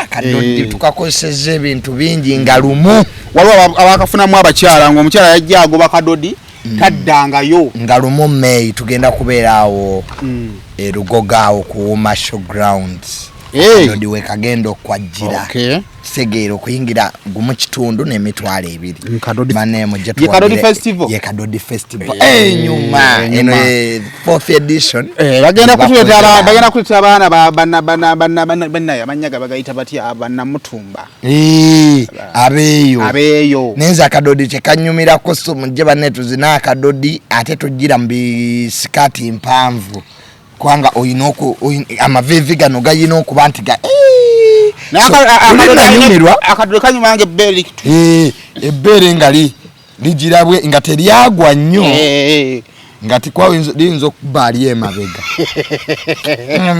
akadodi tukakozeseza ebintu bingi nga lumu waliwo abakafunamu abakyala ng'omukyala yajja agoba kadodi taddangayo nga lumu May tugenda kubeeraawo erugogaawo ku showgrounds kadodi we kagenda okwajjira kisegeera okuyingira gumu kitundu n'emitwalo 2 maneemo gye ye kadodi festival enyuma eno 4th edition bagenda kuleeta abaana bannaye amanyaga bagayita batya bannamutumba abeeyo nenze akadodi kyekanyumirako so mujje banne tuzina akadodi ate tujjira mu bisikaati mpanvu kwanga oyina amavivi gano gayina okuba nti akadodi kanyumange ebbere ebbere nga ligirabwe nga teryagwa nnyo nga tikwawo liyinza okuba ali emabega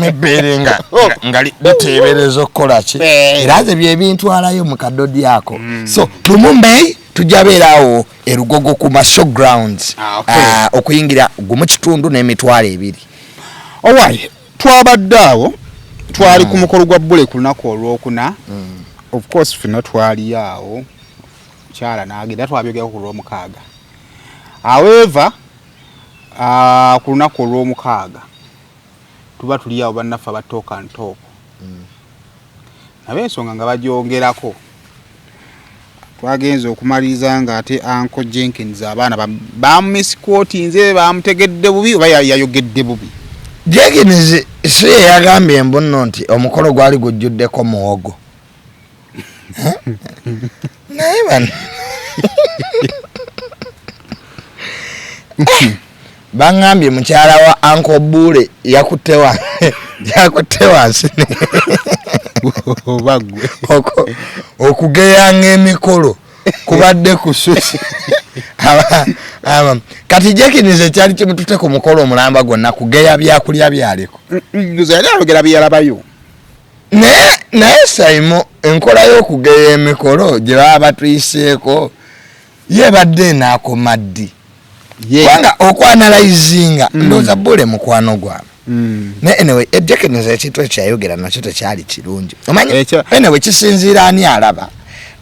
ebbere nga liteebereza okukola ki era ze byebintwalayo mu kadodi ako so Lumumbe tujja beeraawo erugogo ku showgrounds okuyingira gumu kitundu n'emitwalo 2 Alright, twabadde awo twali ku mukolo gwa bbule ku lunaku olwokuna of course fina twali awo kyala n'agenda twabyogera ku lw'omukaaga however ku lunaku olw'omukaaga tuba tuli awo bannaffe aba talk and talk nabe ensonga nga bagyongerako twagenze okumaliriza nga ate Uncle Jenkins abaana bamumisquotinze bamutegedde bubi oba yayogedde bubi Jenkins si yagambye mbuno nti omukolo gwali gujjuddeko muwogo naye bano bangambye mukyala wa Uncle Bule yakutte wansi okugeyanga emikolo kubadde kususi kati Jenkins kyali kimutute ku mukolo omulamba gwonna kugeya byakulya byaliko yali ayogera byalabayo naye Saimo enkola y'okugeya emikolo gye baba batuyiseeko yebadde enaakoma ddi kubanga okwanalizinga ndowooza Bule mukwano gwabwe naye anyway ejjekeniza ekintu ekyayogera nakyo tekyali kirungi omanyi anyway kisinziira ani alaba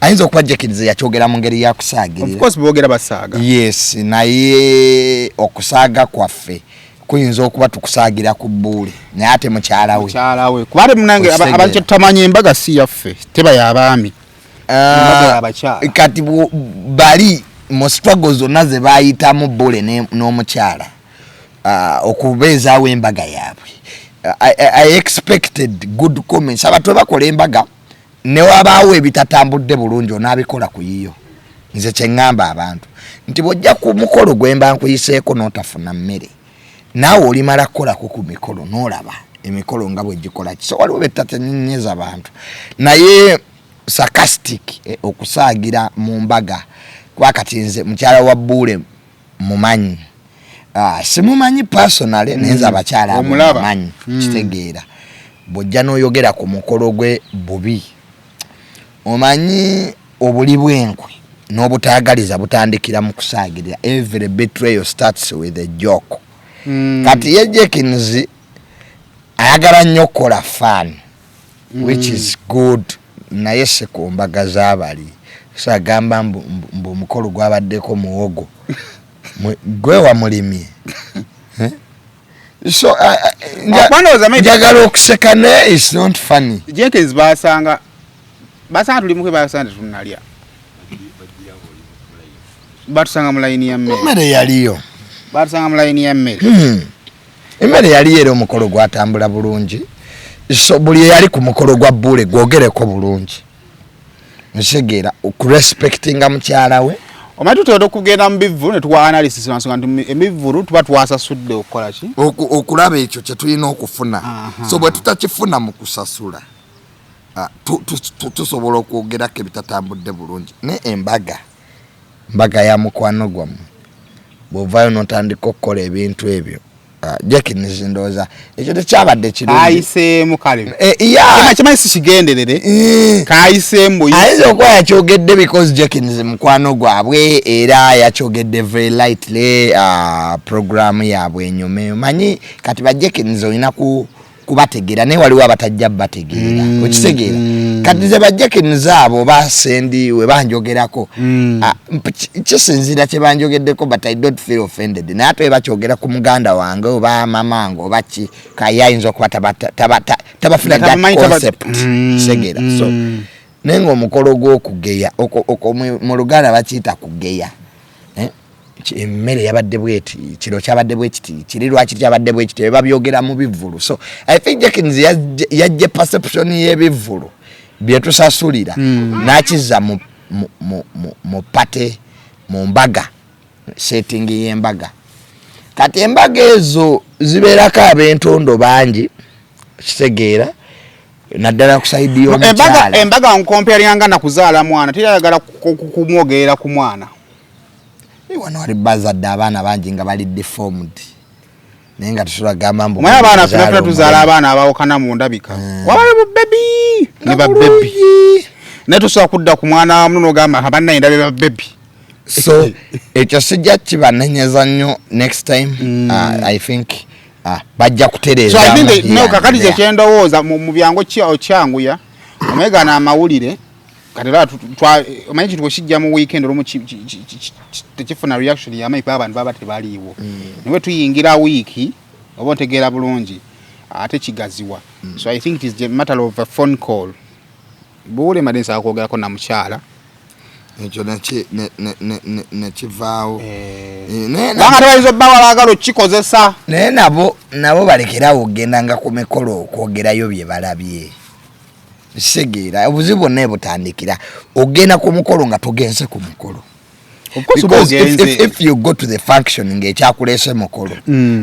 ayinza okuba jjekeniza yakyogera mu ngeri yakusaagirira of course boogera basaaga yes naye okusaaga kwaffe kuyinza okuba tukusaagira ku Bule naye ate mukyala we kubale munange abantu tutamanya embaga si yaffe teba y'abaami kati bali mu struggle zonna ze bayitamu Bule n'omukyala okubeezaawo embaga yaabwe I expected good comments abantu bakola embaga ne wabaawo ebitatambudde bulungi onaabikola ku yiyo nze kye ŋŋamba abantu nti bw'ojja ku mukolo gwe mba nkuyiseeko n'otafuna mmere naawe olimala kukolako ku mikolo n'olaba emikolo nga bwe gikola so waliwo betatenyeza abantu naye sarcastic okusaagira mu mbaga kwakati nze mukyala wa Bule mumanyi simumanyi personally nenza abakyala mumanyi kitegeera bw'ojja n'oyogera ku mukolo gwe bubi omanyi obuli bw'enkwe n'obutaagaliza butandikira mu kusaagirira every betrayal starts with a joke kati ye Jekins ayagala nnyo okukola fun which is good naye se ku mbaga z'abali sagamba mbu omukolo gwabaddeko muwogo gwe wamulimye so njagala okuseka naye it's not funny Jekins basanga tuli mukwe basanga tunalya batusanga mu line ya mmere mmere yaliyo batusanga mu line ya mmere emmere yaliyo era omukolo gwatambula bulungi so buli yali ku mukolo gwa Bule gwogereko bulungi nsegeera okurespectinga mukyala we omanyi tutera okugenda mu bivvulu ne tuwa analysis nansonga nti emivvulu tuba twasasudde okukola ki okulaba ekyo kye tulina okufuna so bwe tutakifuna mu kusasula tusobola okwogerako ebitatambudde bulungi ne embaga ya mukwano gwammwe bw'ovaayo n'otandika okukola ebintu ebyo Jekins ndowooza ekyo tekyabadde kirungi kayiseemu kale kimanyi si kigenderere kayiseemu ayinza okuba yakyogedde because Jekins mukwano gwabwe era yakyogedde very lightly program yaabwe enyume manyi kati ba Jekins olina kubategeera naye waliwo abatajja bategeera okitegeera kati ze ba Jekins abo basendi we banjogerako kisinziira kye banjogeddeko but I don't feel offended naye ate bakyogera ku muganda wange oba mamange oba ki kayinza okuba tabafuna that concept kitegeera so naye ng'omukolo gw'okugeya mu Luganda bakiyita kugeya emmere yabadde bweti kiro kyabadde bwekiti kiri lwaki kyabadde bwekiti babyogera mu bivvulu so I think Jekins yajje perception y'ebivvulu bye tusasulira n'akizza mu pate mu mbaga setting y'embaga kati embaga ezo zibeerako ab'entondo bangi kitegeera naddala kusaidi y'omukyala embaga nkompyaryanga na kuzaala mwana teyagala kumwogerera ku mwana wano wali bazadde abaana bangi nga bali deformed naye nga tusobola gamba mbu omanye abaana ffe tuzaala abaana abawokana mu ndabika wabali bubebi ne babebi naye tusobola kudda ku mwana wamu n'ogamba abannaye ndabe babebi so ekyo sijja kibanenyeza nnyo next time I think bajja kutereeza so I think no kakati kyendowooza mu byango kyanguya omegana amawulire katera omanyi kintu okijja mu weekend olumu tekifuna reaction yamaipa abantu baba tebaliiwo niwe tuyingira wiiki oba otegeera bulungi ate kigaziwa so I think it is a matter of a phone call Bule madensa akwogerako na mukyala ekyo nekivaawo nanga tebayinza obba balagala okikozesa naye nabo balekerawo ogendanga ku mikolo okwogerayo bye balabye segeera obuzibu bonna butandikira ogenda ku mukolo nga togenze ku mukolo because if you go to the function ng'ekyakuleese mukolo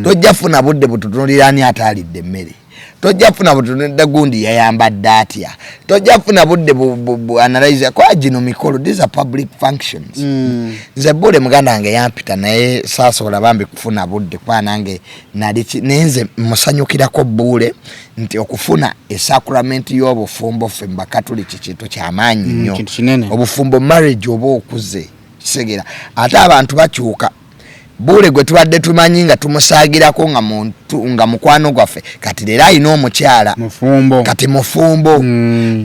tojja funa budde bututunulira ani ataalidde emmere tojja funa butunedda gundi yayambadde atya tojja funa budde analyze kwa gino mikolo these are public functions nze Bule muganda wange yampita naye saasobola bambi kufuna budde kwa nange nali nenze musanyukirako Bule nti okufuna esacrament y'obufumbo ffe Bakatoliki kintu ky'amaanyi nnyo obufumbo marriage oba okuze kisegera ate abantu bakyuka Bule gwe tubadde tumanyi nga tumusaagirako nga mukwano gwaffe kati leero alina omukyala kati mufumbo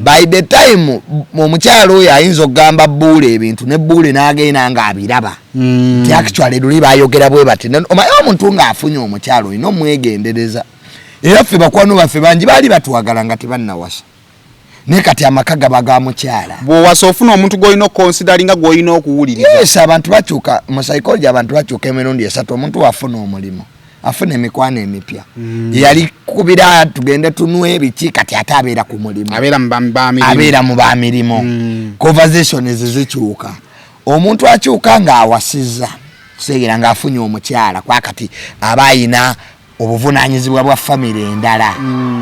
by the time omukyala oyo ayinza okugamba Bule ebintu ne Bule n'agenda nga abiraba nti actually luli bayogera bwe bati omanyi omuntu ng'afunye omukyala olina omwegendereza era ffe bakwano baffe bangi baali batwagala nga tebannawasa ne kati amaka gaba ga mukyala bw'owasa ofuna omuntu gw'olina okukonsideringa gw'olina okuwuliriza. Yes, abantu bakyuka mu psychology abantu bakyuka emirundi esatu omuntu wafuna omulimu afuna emikwano emipya yali kubira tugende tunwe biki kati ate abeera ku mulimu abeera mu bamirimu conversation zikyuka omuntu akyuka ng'awasizza kisegera ng'afunye omukyala kwa kati aba ayina obuvunaanyizibwa bwa famire endala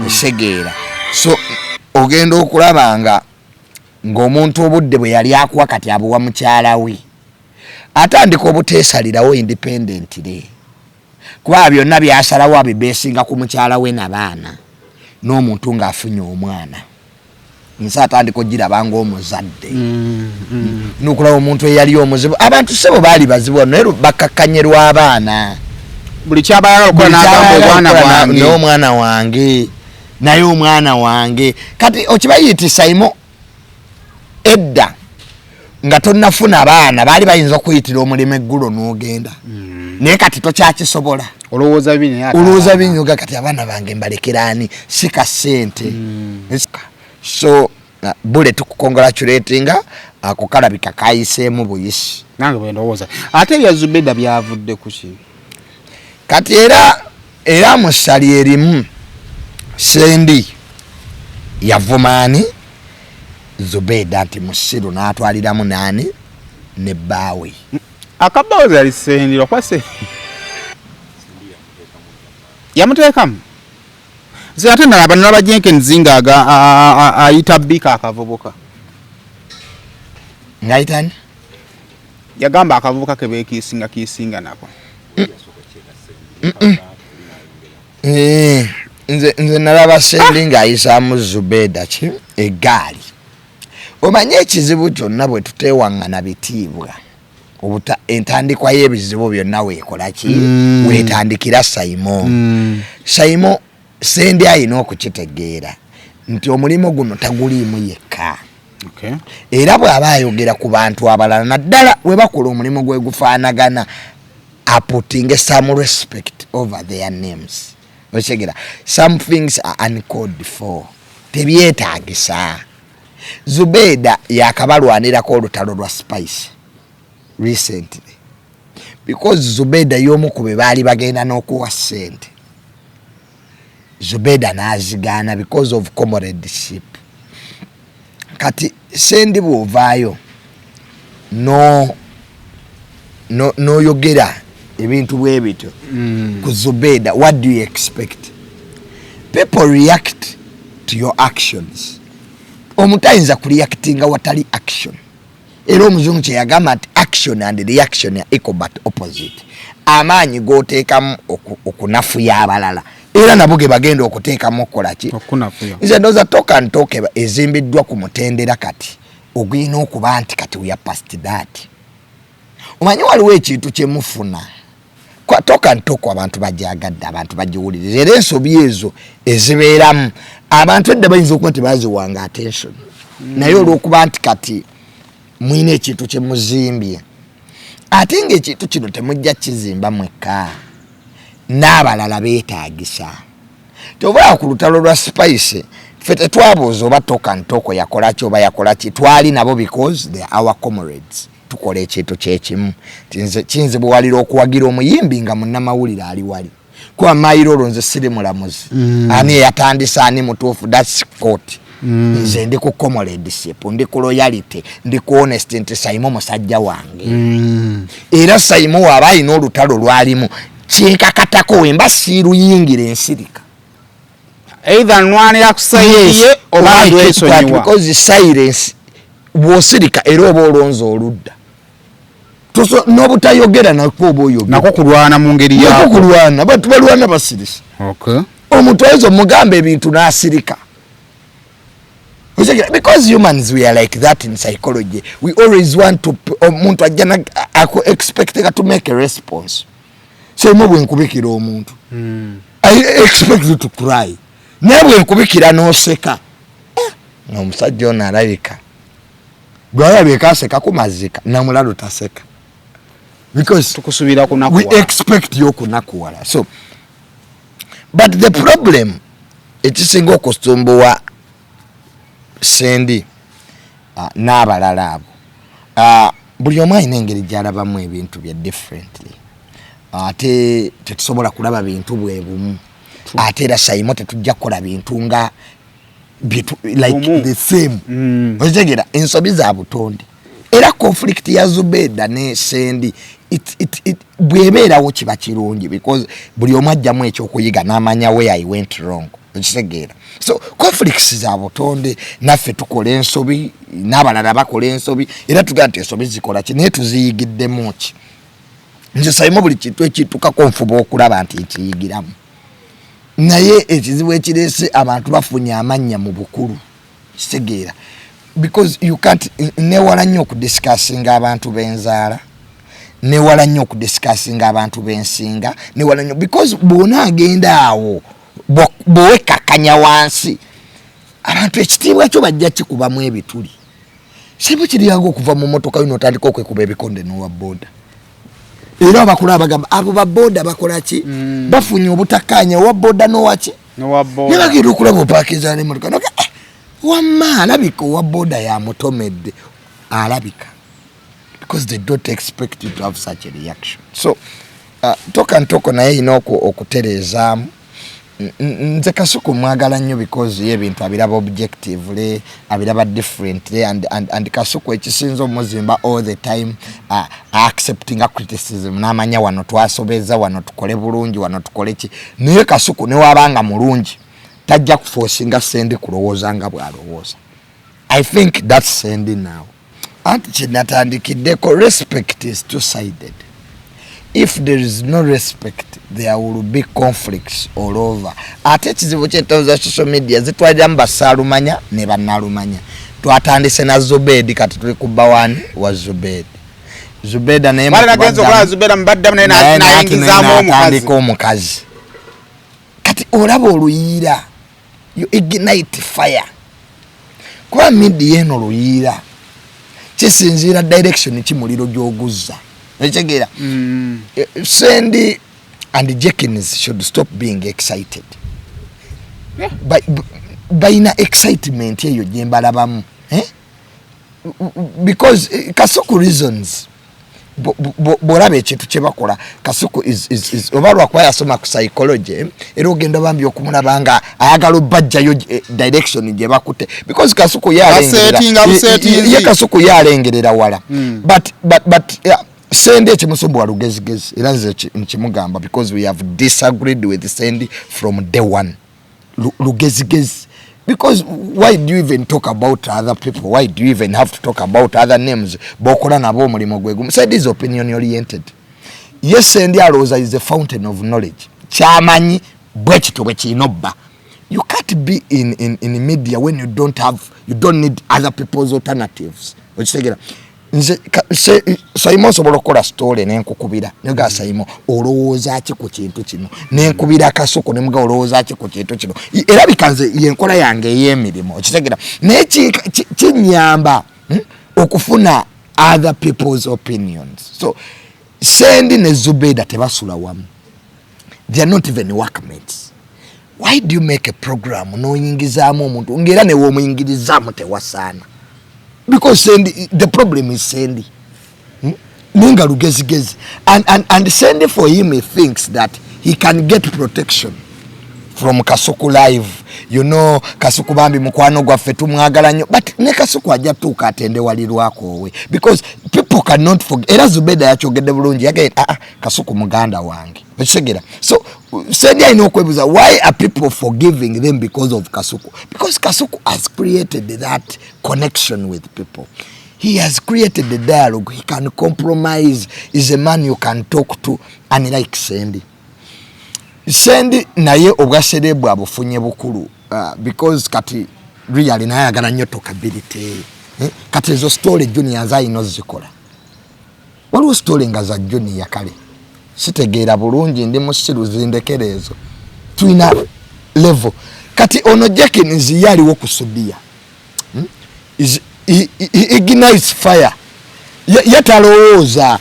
esegeera so ogenda okulabanga ng'omuntu obudde bwe yali akuwa kati abuwa mukyala we atandika obuteesalirawo independently kuba byonna byasalawo abibeesinga ku mukyala we n'abaana n'omuntu ng'afunye omwana nsi atandika ogiraba ng'omuzadde n'okulaba omuntu eyali omuzibu abantu sebo baali bazibu naye bakakkanyerwa abaana buli kyabayagala okukola n'agamba n'omwana wange naye omwana wange kati okibayiti Saimo edda nga tonnafuna abaana baali bayinza okuyitira omulimu eggulo n'ogenda naye kati tokyakisobola olowooza binyoga kati abaana bange mbalekeraani si ka ssente so Bule tukukongratulatinga ako kalabika kayiseemu buyisi nange bwe ndowooza ate bya Zubeda byavudde ku ki kati era mu ssali erimu Sendi yavumaani Zubeda nti musiru n'atwaliramu nani ne bbaawe akabawozi yali Sendi lwakwase yamuteekamu nze ate nalaba nalaba Jenkins nga ayita Bika akavubuka ngayitani yagamba akavubuka ke beekiisinga nako nze nalaba Sendi ng'ayisaamu Zubeda ki eggaali omanye ekizibu kyonna bwe tuteewaŋŋana bitiibwa entandikwa y'ebizibu byonna weekola ki weetandikira Saimo Sendi ayina okukitegeera nti omulimu guno taguliimu yekka era bw'aba ayogera ku bantu abalala naddala we bakola omulimu gwe gufaanagana putting some respect over their names okitegera some things are uncalled for tebyetaagisa Zubeda yakabalwanirako olutalo lwa Spice recently because Zubeda y'omu ku be baali bagenda n'okuwa ssente Zubeda n'azigaana because of comradeship kati Sendi bw'ovaayo n'oyogera ebintu bwe bityo ku Zubeda what do you expect people react to your actions omuntu ayinza kureactinga watali action era omuzungu kye yagamba nti action and reaction are equal but opposite amaanyi g'oteekamu okunafuya abalala era nabo ge bagenda okuteekamu okukola ki nze ndowooza toka ntoke ezimbiddwa ku mutendera kati ogwina okuba nti kati we are past that omanyi waliwo ekintu kye mufuna toka ntoko abantu bajagadde abantu bajiwuliriza era ensobi ezo ezibeeramu abantu edda bayinza okuba nti baziwanga attention naye olw'okuba nti kati mwina ekintu kye muzimbye ate ng'ekintu kino temujja kizimba mwekka n'abalala beetaagisa tobulaba ku lutalo lwa Spice ffe tetwabuuza oba toka ntoko yakola ki oba yakola ki twali nabo because they are our comrades tukola ekintu kyekimu kinzibuwalira okuwagira omuyimbi nga munnamawulire ali wali kuba mayirolo nze siri mulamuzi ani eyatandisa ani mutuufu that's court nze ndi ku comradeship ndi ku loyalty ndi ku honesty nti Saimo musajja wange era Saimo waaba alina olutalo lwalimu kinkakatako wemba siiruyingira ensirika either nwanira kusayiye oba ndwesonyiwa because silence bwosirika era oba olonzo oludda n'obutayogera nakwo oba oyogera nako kulwana mu ngeri yako kulwana bantu balwana basirisa omuntu ayinza omugamba ebintu n'asirika because humans we are like that in psychology. We always want to omuntu ajja expecting to make a response. So mo bwenkubikira omuntu I expect you to cry. Nebwe nkubikira n'oseka n'omusajja ono alabika gwalabika aseka kumazika namulalo taseka because tukusubira kunakuwa we expect you kunakuwala. So but the problem ekisinga okusumbuwa Sendi n'abalala abo buli omu alina engeri gy'alabamu ebintu bye differently ate tetusobola kulaba bintu bwe bumu ate era sayimo tetujja kukola bintu nga like the same okitegera ensobi za butonde era conflict ya Zubeda ne Sendi bwebeerawo kiba kirungi because buli omu ajjamu ekyokuyiga n'amanya where I went wrong okitegera. So conflicts za butonde naffe tukola ensobi n'abalala bakola ensobi era tugaa nti ensobi zikola ki naye tuziyigiddemu ki nze sayimo buli kintu ekitukako nfuba okulaba nti nkiyigiramu naye ekizibu ekireese abantu bafunye amannya mu bukulu kitegeera because you can't newala nnyo okudiscussinga abantu b'enzaala newala nnyo okudiscussinga abantu b'ensinga newala nnyo because bwona agenda awo bwekakanya wansi abantu ekitiibwa kyo bajja kikubamu ebituli sibu kiriyangu okuva mu motoka yino otandika okwekuba ebikonde n'owa boda era abakula abagamba abo baboda bakola ki bafunye obutakanya owa boda n'owaki nebagenda okulaba opakiza n'emmotoka noga wamma alabika owa boda yamutomedde alabika because they don't expect you to have such a reaction. So toka ntoko naye ina okutereezaamu nze Kasuku mwagala nnyo because y'ebintu abiraba objectively abiraba differently and Kasuku ekisinza omuzimba all the time accepting a criticism n'amanya wano twasobeza wano tukole bulungi wano tukole ki naye Kasuku ne wabanga mulungi tajja kuforcinga Sendi kulowooza nga bw'alowooza. I think that's Sendi now. Anti kinatandikiddeko respect is two-sided. If there is no respect, there will be conflicts all over. Ate ekizibu kyetooza social media zitwalira mu basaalumanya ne bannalumanya. Twatandise na Zubeda kati tuli ku bawani wa Zubeda. Zubeda naye Zubeda mbaddamu naye n'ayingizaamu omukazi. Kati olaba oluyiira you ignite fire. Kuba media eno oluyiira kisinziira direction kimuliro gy'oguzza. Ekitegeera Sendi and Jenkins should stop being excited. Bayina excitement eyo gye mbalabamu because Kasuku reasons bw'olaba ekintu kye bakola Kasuku is oba lwakuba yasoma ku psychology era ogenda bambi okumulaba nga ayagala obbajjayo direction gye bakute because Kasuku Kasuku yalengerera wala but Sendi ekimusumbuwa lugezigezi era nze nkimugamba because we have disagreed with Sendi from day one lugezigezi because why do you even talk about other people? Why do you even have to talk about other names? Bokola nabo mulimo gwegumu. Sendi is opinion oriented. Yes, Sendi alowooza is a fountain of knowledge. Kyamanyi bwekito bwe kinobba. You can't be in media when you don't need other people's alternatives. Okitegera nze Sayimo osobola okukola story n'enkukubira nega Sayimo olowooza ki ku kintu kino n'enkubira Kasuku nemuga olowooza ki ku kintu kino era bikanze yenkola yange ey'emirimu okitegera naye kinyamba okufuna other people's opinions. So Sendi ne Zubeda tebasula wamu, they are not even workmates. Why do you make a program n'oyingizaamu omuntu ngera ne w'omuyingirizaamu tewasaana? Because Sendi, the problem is Sendi. Ninga lugezigezi. And Sendi for him, he thinks that he can get protection from Kasuku live, you know, Kasuku bambi mukwano gwaffe tumwagala nnyo, but ne Kasuku ajja tuuka atende wali lwako we, because people cannot forget. Era Zubeda yakyogedde bulungi again, Kasuku muganda wange, ekisegera. So Sendi alina okwebuuza, why are people forgiving them because of Kasuku? Because Kasuku has created that connection with people. He has created the dialogue. He can compromise. He's a man you can talk to, and like Sendi. Sendi naye obwaserebwa abufunye bukulu, because kati really naye agala nnyo talkability. Kati ezo story junior zayino zikola. Waliwo story nga za junior kale. Sitegeera bulungi ndi musiru zindekerezo. Tuina level. Kati ono Jenkins yaliwo kusudia. He ignites fire. Yatalowooza.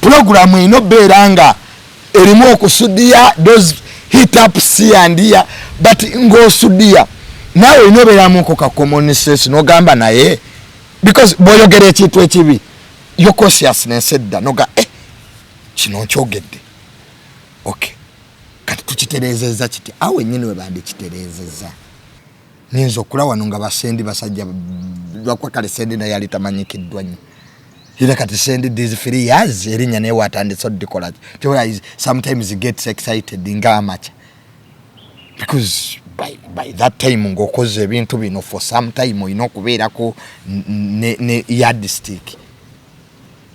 Program ino beranga. Erimu okusudia those hit up see and here, but ng'osudia nawe inoberamu ko ka common sense n'ogamba naye, because boyogera ekintu ekibi your consciousness edda noga kino nkyogedde, okay kati tukitereezezza kiti awe nnyini we bandi kitereezezza. Ninza okula wano nga basendi basajja lwakwa kale Sendi naye yali tamanyikiddwa nnyo. Hila kati Sendi these 3 years erinya ne watandise odikola. Sometimes he gets excited nga amacha. Because by that time ngokoze ebintu bino for some time oyina okubeerako ne yardstick.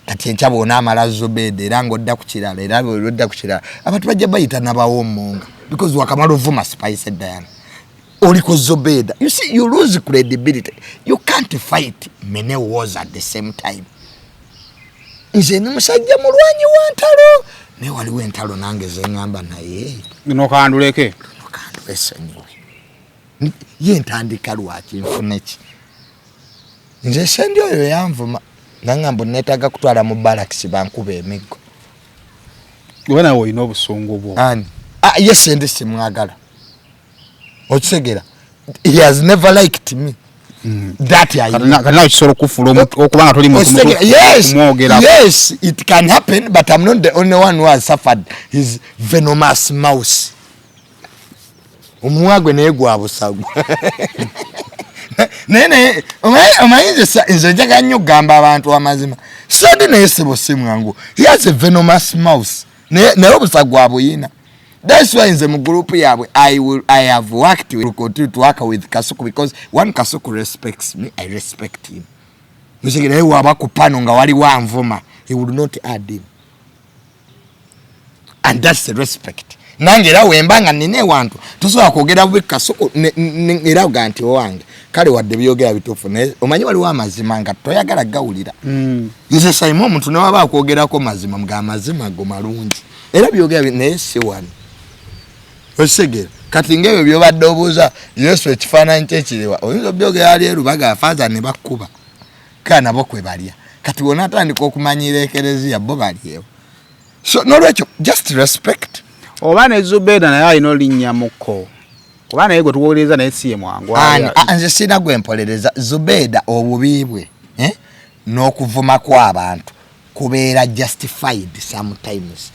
Kati enkyabo n'amala Zubeda era ng'odda ku kirala era olwodda ku kirala abantu bajja bayita n'abawoomonga because wakamala ovuma Spice Diana. Oliko Zubeda. You see, you lose credibility. You can't fight many wars at the same time. Nze n'omusajja mulwanyi wa ntalo ne waliwo entalo nange zengamba naye nokanduleke esonyiwe ye ntandika lwaki nfuneki. Nze Sendi oyo yanvuma nangamba netaga kutwala mu barracks bankuba emiggo. Wena oyina obusungu bwo. Ani yes Sendi simwagala. Okisegera, he has never liked me. That kana kisoro kufula okubanga toli mu yes, it can happen, but I'm not the only one who has suffered his venomous mouse. Omwagwe naye gwabusagwa. Nene omayinza nze njaga nnyo gamba abantu amazima. Sendi naye sibo simwangu. He has a venomous mouse. Naye obusagwa abuyina. That's why in the group I have worked with, continue to work with Kasuku, because one Kasuku respects me, I respect him. You see, he would not add him. And that's the respect. Nangera wembanga nine wantu tusobola kwogera bwe Kasuku era ganti owange kale wadde byogera bitufu ne omanyi wali wa mazima nga toyagala gawulira. Yise Simon omuntu ne waba kwogerako mazima mga mazima go malungi era byogera ne si wani. Osegera kati ngebe byobadde obuuza Yesu ekifaananyi kyekiriwa oyinza byogera ali erubaga afaza ne bakuba kana bo kwe balya kati wona atandika okumanyira ekereziya bo balyewo. So nolwekyo just respect. Oba ne Zubeda naye alina olinnya mukko oba naye gwe tuwolereza naye siye mwangu nze sina gwempolereza Zubeda obubibwe n'okuvuma kw'abantu kubeera justified sometimes.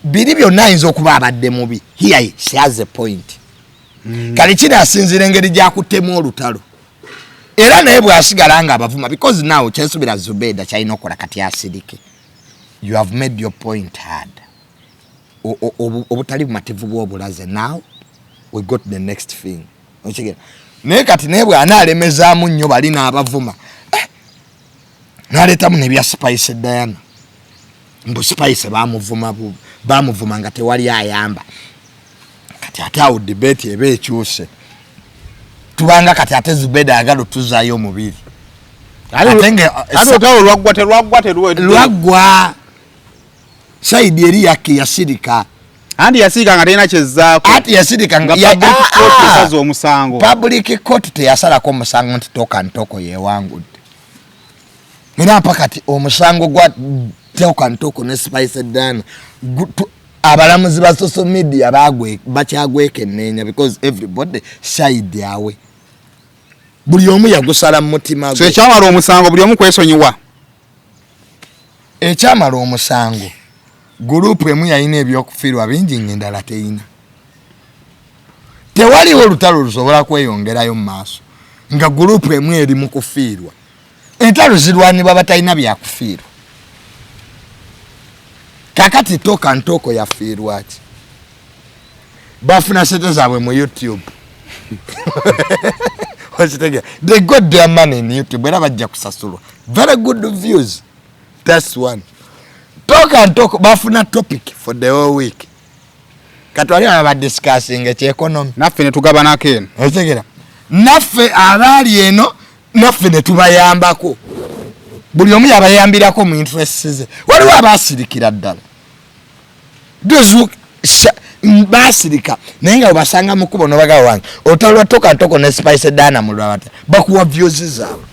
Biri byonna ayinza okuba abadde mubi. Here she has a point. Kale kino asinzira engeri gy'akuttemu olutalo era naye bw'asigala nga abavuma, because now kyensuubira Zubeda kyalina okukola kati asirike. You have made your point hard. Obutali bumativu bw'obulaze. Now we got the next thing. Naye kati naye bw'anaalemezaamu nnyo bali n'abavuma n'aleetamu nebya Spice Diana. Mbu Spice bamuvuma nga tewali ayamba. Kati ate awo debate eba ekyuse. Tubanga kati ate Zubeda agalo tuzaayo omubiri. Lwaggwa saidi eri yake yasirika. Andi yasirika nga tena kyezzaako. Ati yasirika nga public court esaza omusango. Public court teyasalako omusango nti toka ntoko yewangudde. Era mpaka kati omusango gwa toka ntoko ne Spice Diana abalamuzi ba social media bakyagwekenneenya because everybody side yawe. Buli omu yagusala mu mutima gwe. So ekyamala omusango buli omu kwesonyiwa. Ekyamala omusango gurupu emu yalina ebyokufirwa bingi ng'endala teyina. tewaliwo olutalo lusobola kweyongerayo mu maaso nga gurupu emu eri mu kufiirwa. Entalo zirwanibwa batalina byakufiirwa. Kakati toka ntoko yafiirwa ki? Bafuna sente zaabwe mu YouTube. They got their money in YouTube. Era bajja kusasulwa. Very good views. That's one. Toka ntoko bafuna topic for the whole week. Katwali aba discussing economy. Naffe ne tugabanako eno. Otegera. Naffe abaali eno naffe ne tubayambako. Buli omu yabayambirako mu interests ze. Waliwo abasirikira ddala. Those basirika naye nga basanga mu kubo nobaga wange otalwa toka ntoko ne spice dana mu lwabata bakuwa views zaabwe.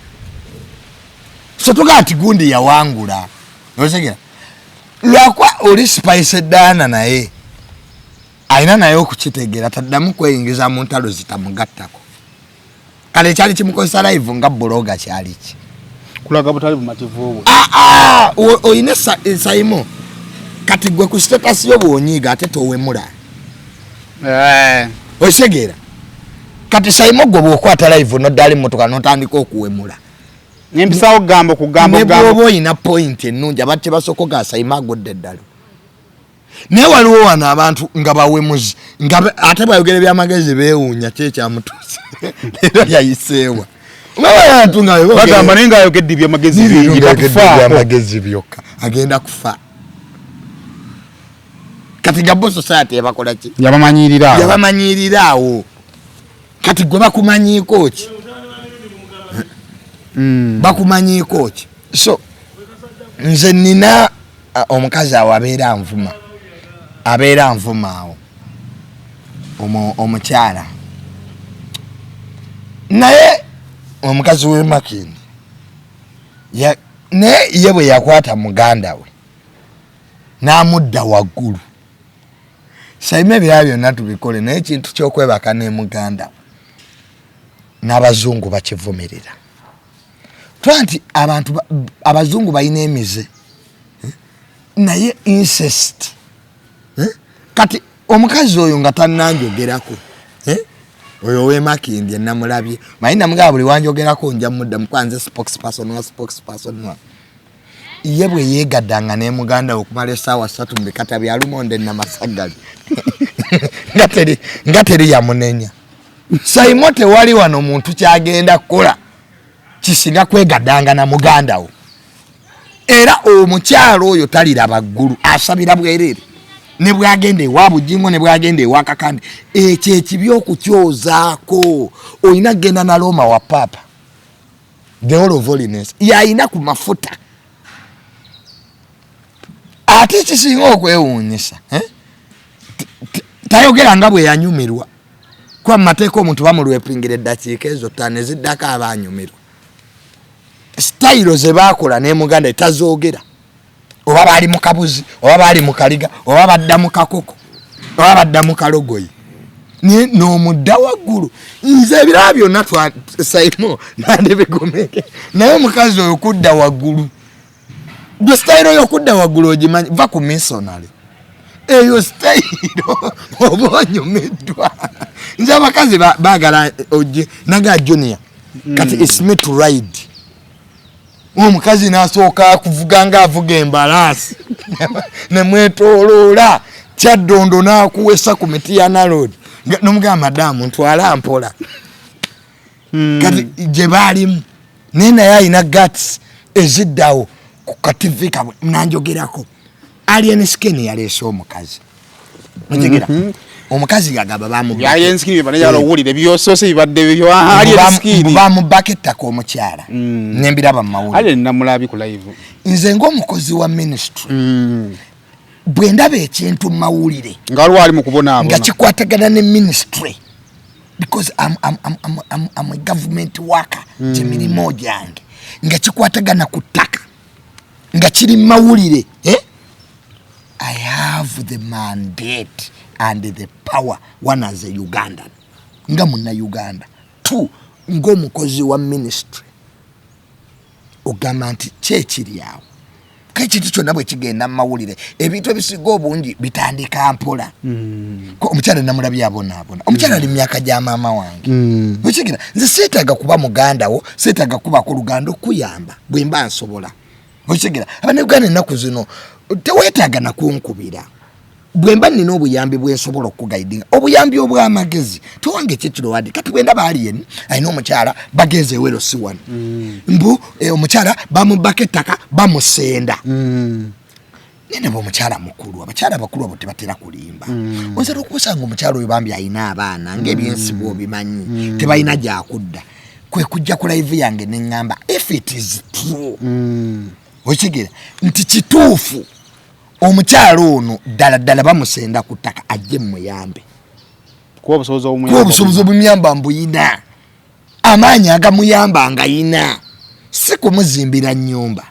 So toka ati gundi ya wangula. Otegera. Lwakwa oli spice dana naye aina naye okukitegera taddamu kweyingiza mu ntalo zitamugattako. Kale kyali kimukozesa live nga bloga kyali ki. Kulaga butali bumativu obwo. Oyine Saimo. Kati gwe ku status yo bwonyiga ate towemula. Osegera. Kati Saimo gwe bwokwata live no dali motoka notandika okuwemula. Nempisawo gambo ku gambo gambo. Nebo oyina point ennungi abate basoko ga Saimo agodde ddala. Ne waliwo wana abantu nga bawemuzi nga ate bayogere byamagezi beewunya kyecha mutusi. Lero yayisewa. Mama yatunga yo. Bagamba nenga ayogedde byamagezi byamagezi byokka. Agenda kufa. Kati Gabon society yabakola ki? Yabamanyirirawo. Kati gwe bakumanyiiko ki? Bakumanyiiko ki? So nze nina omukazi awo abeera nvuma awo omukyala naye omukazi we Makindi naye ye bwe yakwata muganda we n'amudda waggulu. Saime ebirala byonna tubikole naye ekintu ky'okwebaka ne muganda we n'abazungu bakivumirira. Twanti abantu abazungu balina emize naye incest. Kati omukazi oyo nga tannanjogerako oyo we Makindi namulabye mayina mugaba buli wanjogerako nja mudda mukwanze spokesperson ye bwe yegaddanga ne muganda okumala essaawa 3 mu bikata bya lumonde na masagali nga teri yamunenya. Saimo tewali wano muntu kyagenda kukola kisinga kwegaddanga na muganda wo. Era omukyalo oyo talira baggulu asabira bwerere. Ne bwagende ewa Bujingo ne bwagende ewa Kakande ekyo ekibyokukyozaako oyina genda na Roma wa Papa the whole of holiness yayina ku mafuta ate kisinga okwewuunyisa tayogera nga bwe yanyumirwa kwa mateeka omuntu bamulwepingire eddakiika ezo 5 eziddako abanyumirwa. Style ze baakola ne muganda etazoogera oba bali mu kabuzi oba bali mu kaliga oba badda mu kakoko oba badda mu kalogoyi n'omudda waggulu. Nze ebirala byonna Saimo nandibigomeke naye mukazi oyo kudda waggulu. Gwe style oyo kudda waggulu ogimanyi va ku missionary eyo style oba onyumiddwa. Nze abakazi baagala oje naga junior kati it's me to ride. Omukazi nasooka kuvuga nga avuga embalaasi ne mwetoloola kyaddondo n'akuwesa ku miti ya Narod n'omugamba madamu ntwala mpola. Kati gye baalimu naye naye alina guts eziddawo ku kativi kabwe nanjogerako. Alien skin yaleese omukazi. Otegera omukazi yagamba bamubba alien skin banajala owulire byosose bibadde byo alien skin bamubbakettako omukyala nembiraba mu mawulire. Alien namulabi ku live. Nze ng'omukozi wa ministry bwe ndaba ekintu mu mawulire nga lwali mu kubonaabona nga kikwatagana ne ministry because I'm a government worker kyemirimu gyange nga kikwatagana ku ttaka nga kiri mu mawulire I have the mandate and the power, one as a Ugandan nga munna Uganda, 2 ng'omukozi wa ministry ogamba nti kyekiri awo ekintu kyonna bwe kigenda mu mawulire ebintu ebisiga obungi bitandika mpola omukyala namulabye abonaabona omukyala ali mu myaka gya maama wange okigira nze seetaaga kuba muganda wo seetaaga kubako luganda okuyamba bwe mba nsobola okigira abanayuganda ennaku zino teweetaaga nakunkubira bwe mba nina obuyambi bwensobola okugaidinga obuyambi obw'amagezi towange ekikiro wadde kati bwe ndaba alien alina omukyala bagenze ewero si wano mbu omukyala bamubaka ettaka bamusenda nene bw'omukyala mukulu abakyala bakulu abo tebatera kulimba ozala okusanga omukyala oyo bambi alina abaana ng'ebyensibu obimanyi tebalina gyakudda kwe kujja ku live yange neŋŋamba if it is true okigira nti kituufu omukyalo ono ddala bamusenda ku ttaka ajje muyambe kuba obusobozi obumuyamba mbuyina amaanyi agamuyamba ngayina si kumuzimbira nnyumba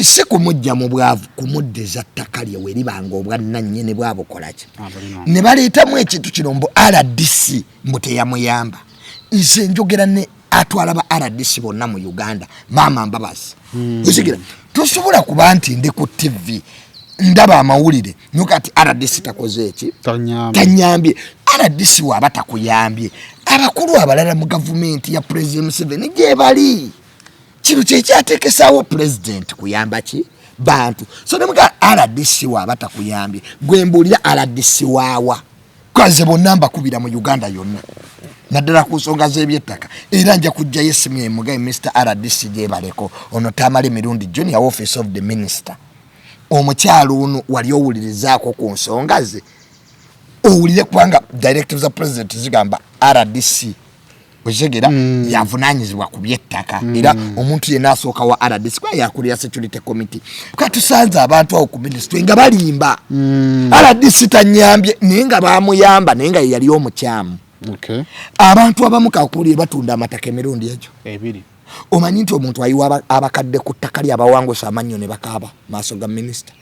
si kumujja mu bwavu kumuddeza ttaka lye we libanga obwannannyini bwabukolaki ne baleetamu ekintu kino mbu RDC mbu teyamuyamba nze njogera ne atwala ba RDC bonna mu Uganda maama mbabazi okigira tosobola kuba nti ndi ku TV ndaba amawulire nuka ati RDC takoze eki tanyambye RDC waba takuyambye abakulu abalala mu government ya President Museveni gye bali kino kyekyateekesaawo president kuyamba ki bantu so nemuga RDC waba takuyambye gwe mbuulira RDC waawa kaze bonna mbakubira mu Uganda yonna naddala ku nsonga z'ebyettaka era nja kujjayo essimu emugaye Mr. RDC gye baleko ono Tamale Mirundi Junior Office of the Minister omukyalo ono wali owulirizaako ku nsonga ze owulire kubanga directives za president zigamba RDC ojegera yavunaanyizibwa ku byettaka era omuntu yenna asooka wa RDC kwa yakulira security committee katusanze abantu awo ku ministry nga balimba RDC tanyambye naye nga baamuyamba naye nga yali omukyamu abantu abamu kakulire batunda amataka emirundi egyo ebiri omanyi nti omuntu ayiwa abakadde ku ttaka lye abawangusa amannyo ne bakaaba maaso ga minisita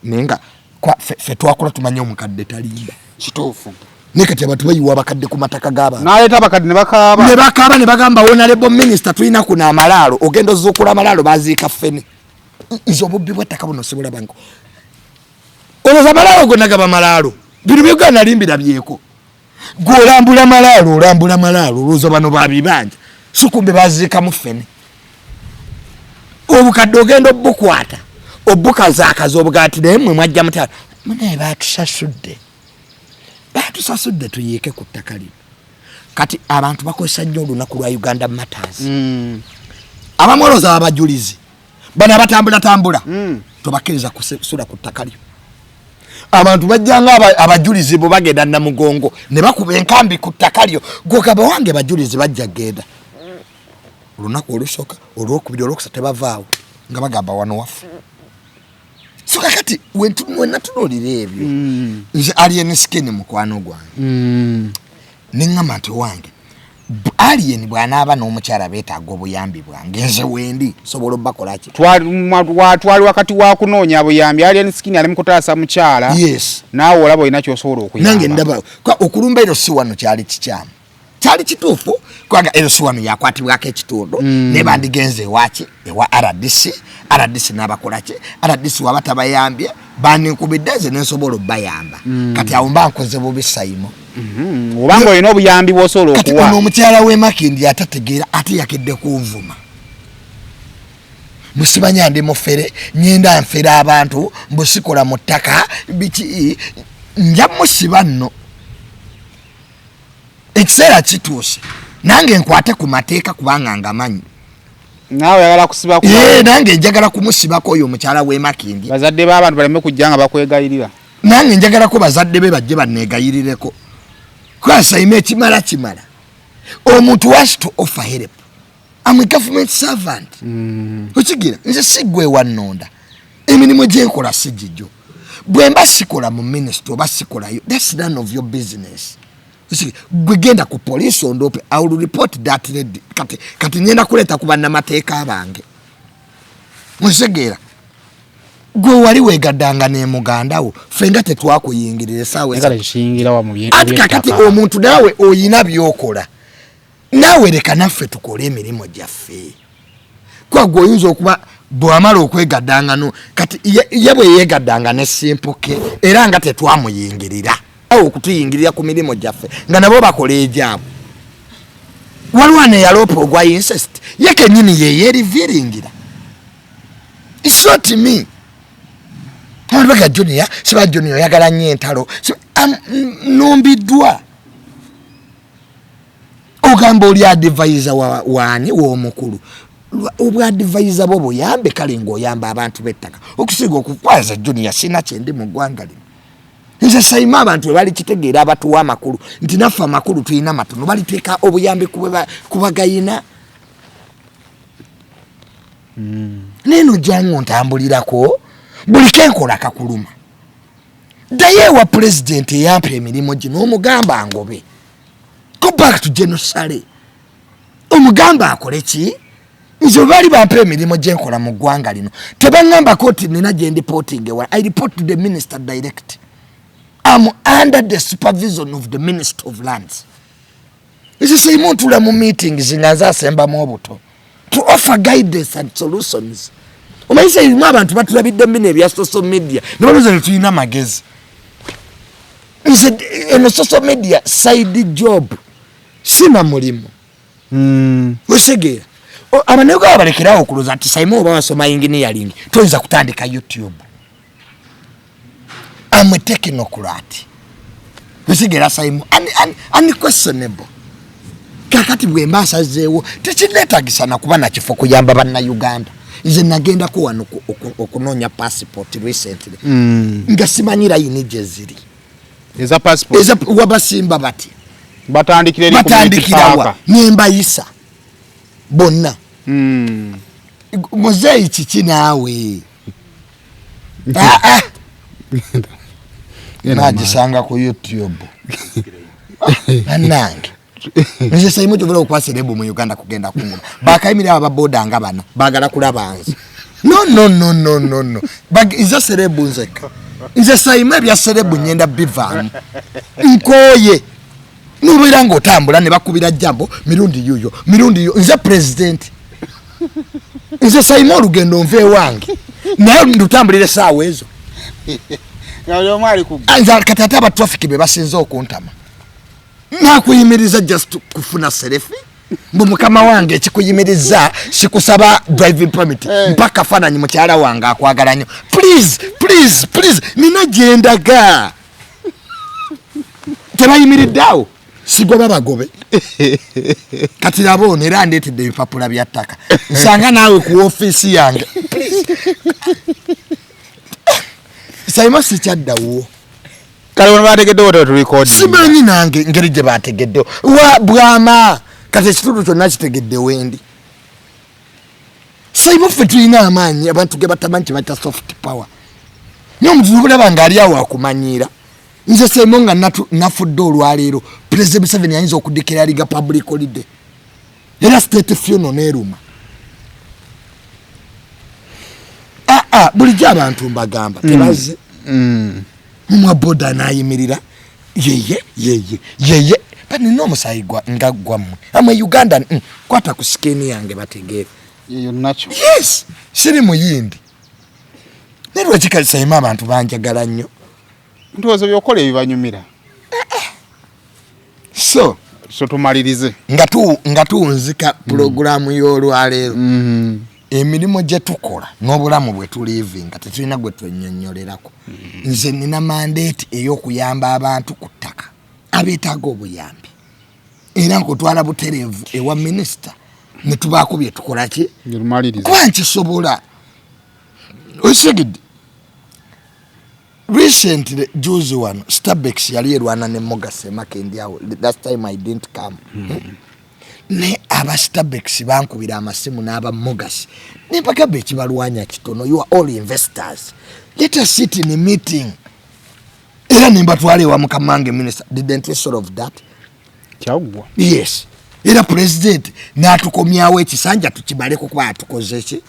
naye nga ffe twakola tumanye omukadde talimba kituufu naye kati abantu bayiwa abakadde ku mataka g'abantu n'aleeta abakadde ne bakaaba ne bagamba wonalebo minisita tulina kuno amalaalo ogenda ozuukula amalaalo baziika ffene nze obubbi bw'ettaka buno sibulabango olowooza amalaalo gonna gaba malaalo bino byogana nalimbira byeko gw'olambula malaalo olowooza bano babibanja sukumbe baziika mu ffene obukadde ogenda obukwata obukazaakaza obugati naye mmwe mwajja mutala munaye batusasudde tuyiike ku ttaka lino kati abantu bakozesa nnyo olunaku lwa Uganda Matters abamu olowooza abajulizi bano abatambula tobakkiriza kusula ku ttaka lyo abantu bajjanga abajulizi bo bagenda namugongo ne bakuba enkambi ku ttaka lyo gwokaba wange bajulizi bajja genda olunaku olusooka olwokubiri olwokusatu tebavaawo nga bagamba wano waffe so kakati wenna tunoolira ebyo nze alien skin mukwano gwange neŋŋamba nti wange alien bw'anaaba n'omukyala beetaaga obuyambi bwange nze wendi sobola obbakolaki twali wakati wa kunoonya buyambi alien skin ali mu kutaasa mukyala yes naawe olaba olina kyosobola okuyamba nange ndaba okulumba ero si wano kyali kikyamu kyali kituufu kubanga ero si wano yakwatibwako ekitundu ne bandigenze ewa RDC n'abakolaki RDC waba tabayambye bandinkubidde nze nensobola obbayamba kati awo mba nkoze bubi sayimo obanga olina obuyambi bw'osobola okuwa kati ono omukyala w'emakindi atategeera ate yakedde kunvuma musibanya ndi mufere nyenda nfere abantu mbusikola mu ttaka biki nja musiba nno ekiseera kituuse nange nkwate ku mateeka kubanga ngamanyi naawe yagala kusiba ku nange njagala kumusibako oyo omukyala w'emakindi bazadde b'abantu baleme kujja nga bakwegayirira nange njagalako bazadde be bajje banneegayirireko kwasayima ekimala omuntu was to offer help. I'm a government servant okigira nze sigwe wannonda emirimu gyenkola sigijjo bwe mba sikola mu ministry oba sikolayo that's none of your business. Gwegenda ku police ondope I will report that lady kati nyenda kuleta kubanna mateeka abange musegera gwe wali wegadanga ne mugandawo fenga tetwakuyingirira sawe ngala kishingira wa mu kati omuntu nawe oyina byokola nawe leka naffe tukole emirimo gyaffe kwa gwe oyinza okuba bwamala okwegaddanga no kati ye bwe yegaddanga ne simpuke era nga tetwamuyingirira awo okutuyingirira ku mirimu gyaffe nga nabo bakola egyabo waliwo ne yalopa ogwa incest ye kennyini ye yeeriviringira isoti me abantu baga junior siba junior yagala nnyo entalo numbiddwa ogamba oli advisor waani w'omukulu obwadvisor bwo buyambe kale ng'oyamba abantu b'ettaka okusiga okukwaza junior sina kyendi mu ggwanga lino nze sayima abantu bali kitegeera abatuwa amakulu nti naffe amakulu tulina matono baliteeka obuyambi kubagayina neeno jangu ntambulirako buli kenkola kakuluma ddayo ewa pulezidenti eyampa emirimu gino omugamba ngobe go back to genosale omugamba akole ki nze bali bampa emirimu gyenkola mu ggwanga lino tebaŋŋambako nti nina gye ndipoting ewa I report to the minister direct. I'm under the supervision of the Minister of Lands. Isi seimu tula mu meetings nga nzasembamu obuto to offer guidance and solutions. Omayisa ilimu abantu batulabidde mbine ebya social media nebaluza ne tulina magezi. Eno social media side job sina mulimu. Osegeera abanego abalekerawo okuloza ati saimu oba wasoma engineering toyinza kutandika YouTube. I'm a technocrat. Osegeera saimu unquestionable. Kakati bwe mbasa zeewo tekinetagisana kuba na kifo kuyamba banna Uganda. Nze nagenda ku wano okunonya passport recently. Nga simanyira yinije ziri. Eza passport. Eza wabasimba bati. Batandikira eri community park. Nyembayisa. Bonna. Mozei chichi nawe. Najisanga ku YouTube. Anange. Nze saimu tuvula okwasa lebo mu Uganda kugenda kungula. Bakayimira ababoda nga bana bagala kulaba nze. No. Iza serebu nzeka. Nze saimu ebya serebu nyenda bivaamu. Nkoye. Nubira ngo tambula ne bakubira jambo mirundi yuyo. Nze president. Nze saimu olugendo nve wange. Nayo ndutambulire saawa ezo. Ngayo mwali ku. Anza katata ba traffic be basinzo okuntama. Nakuyimiriza just kufuna selfie mbu mukama wange ekikuyimiriza sikusaba driving permit mpaka fananyi mukyala wange akwagala nnyo please nina gyendaga tebayimiriddeawo sigwa babagobe kati labo era ndeetedde ebipapula bya ttaka nsanga naawe ku ofiisi yange sayima sikyaddawo kale wano bategedde wote tulikodi simanyi nange ngeri gye bategedde wa bwama kati ekitundu kyonna kitegedde wendi saimu ffe tulina amaanyi abantu ge batamanyi kyebata soft power naye omuntu bulaba ng'ali awo akumanyira nze saimu nga nafudde olwaleero President Museveni ayinza okuddikira liga public holiday era state funeral neeruma bulijjo abantu mbagamba tebaze mwaboda nayimirira yeye bani no musayigwa ngagwa mu ama Uganda kwata ku skin yange bategere yeyo nacho yes siri muyindi nerwe kikalisa ima abantu banjagala nnyo ndozo byokole bibanyumira so tumalirize nga tuunzika programu y'olwaleero emirimu gye tukola n'obulamu bwe tulivinga tetulina gwe twenyonnyolerako nze nina mandate ey'okuyamba abantu ku ttaka abeetaaga obuyambi era nkutwala butereevu ewa minisita ne tubaako bye tukola ki kuba nkisobola osegedde recently juzi wano Starbucks yali erwana ne Mogase Makendi awo that time I didn't come ne aba Starbucks bankubira amasimu n'aba Mogasi ne bagamba ekibalwanya kitono you are all investors let us sit in a meeting era ne mbatwale wa mukamange minister didn't sort of that kyagwa yes era president n'atukomyawo ekisanja tukibaleko kuba atukoze ki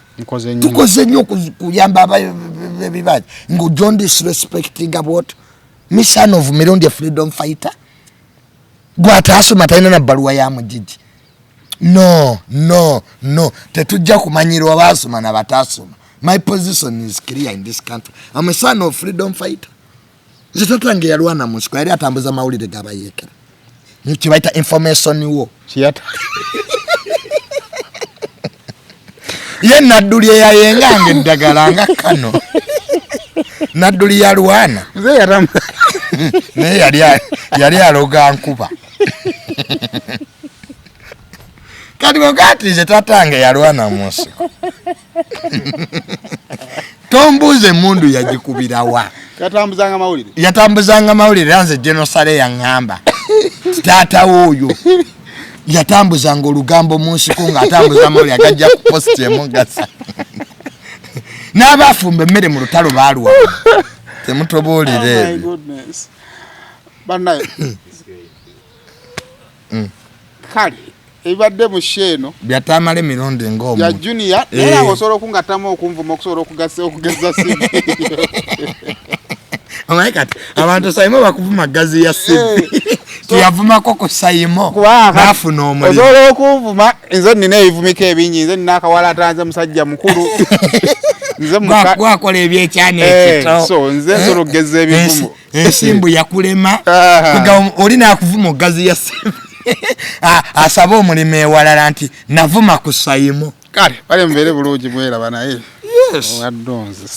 tukoze nnyo kuyamba ababibaji ngo John disrespecting about mission of Mirundi freedom fighter gwata asoma taina na baluwa ya mujiji No. Tetujja kumanyirwa basoma na batasoma. My position is clear in this country. I'm a son of freedom fighter. Zitatange yalwana musiko yali atambuza mawulire gabayekera. Nikibaita information wo. Kiyata. Ye nadduli yayengange ndagalanga kano. Nadduli yalwana. Nze yatam. Ne yali aloga nkuba. Kati wakati zitatange yalwana musiko. Tombuze mundu yajikubira wa. Yatambuzanga mawulire anze genocide yangamba. Tata oyo. Yatambuzanga olugambo munsiko nga atambuza mawulire agajja ku post emugasa. N'abafumba emmere mu lutalo balwa. Temutobolire. Oh my goodness. Banaye. Kali. Ibadde musheno byatamale mirundi ngomu ya junior era osobola okungatamu okunvuma okusobola okugeza sibi. Omaikati abantu sayimo bakuvuma gazi ya sibi tuyavuma koko sayimo bafu no muri osobola okuvuma nze nina ebivumika ebinyi nze nina akawala atanze musajja mukulu nze mwakola ebyekyane ekito so nze nsobola okugeza ebivumo ensimbu yakulema kuga olina akuvuma gazi ya sibi. Asaba omulimu ewalala nti navuma ku sayimo kale bale mbeere bulungi mwera banaye yes wadonze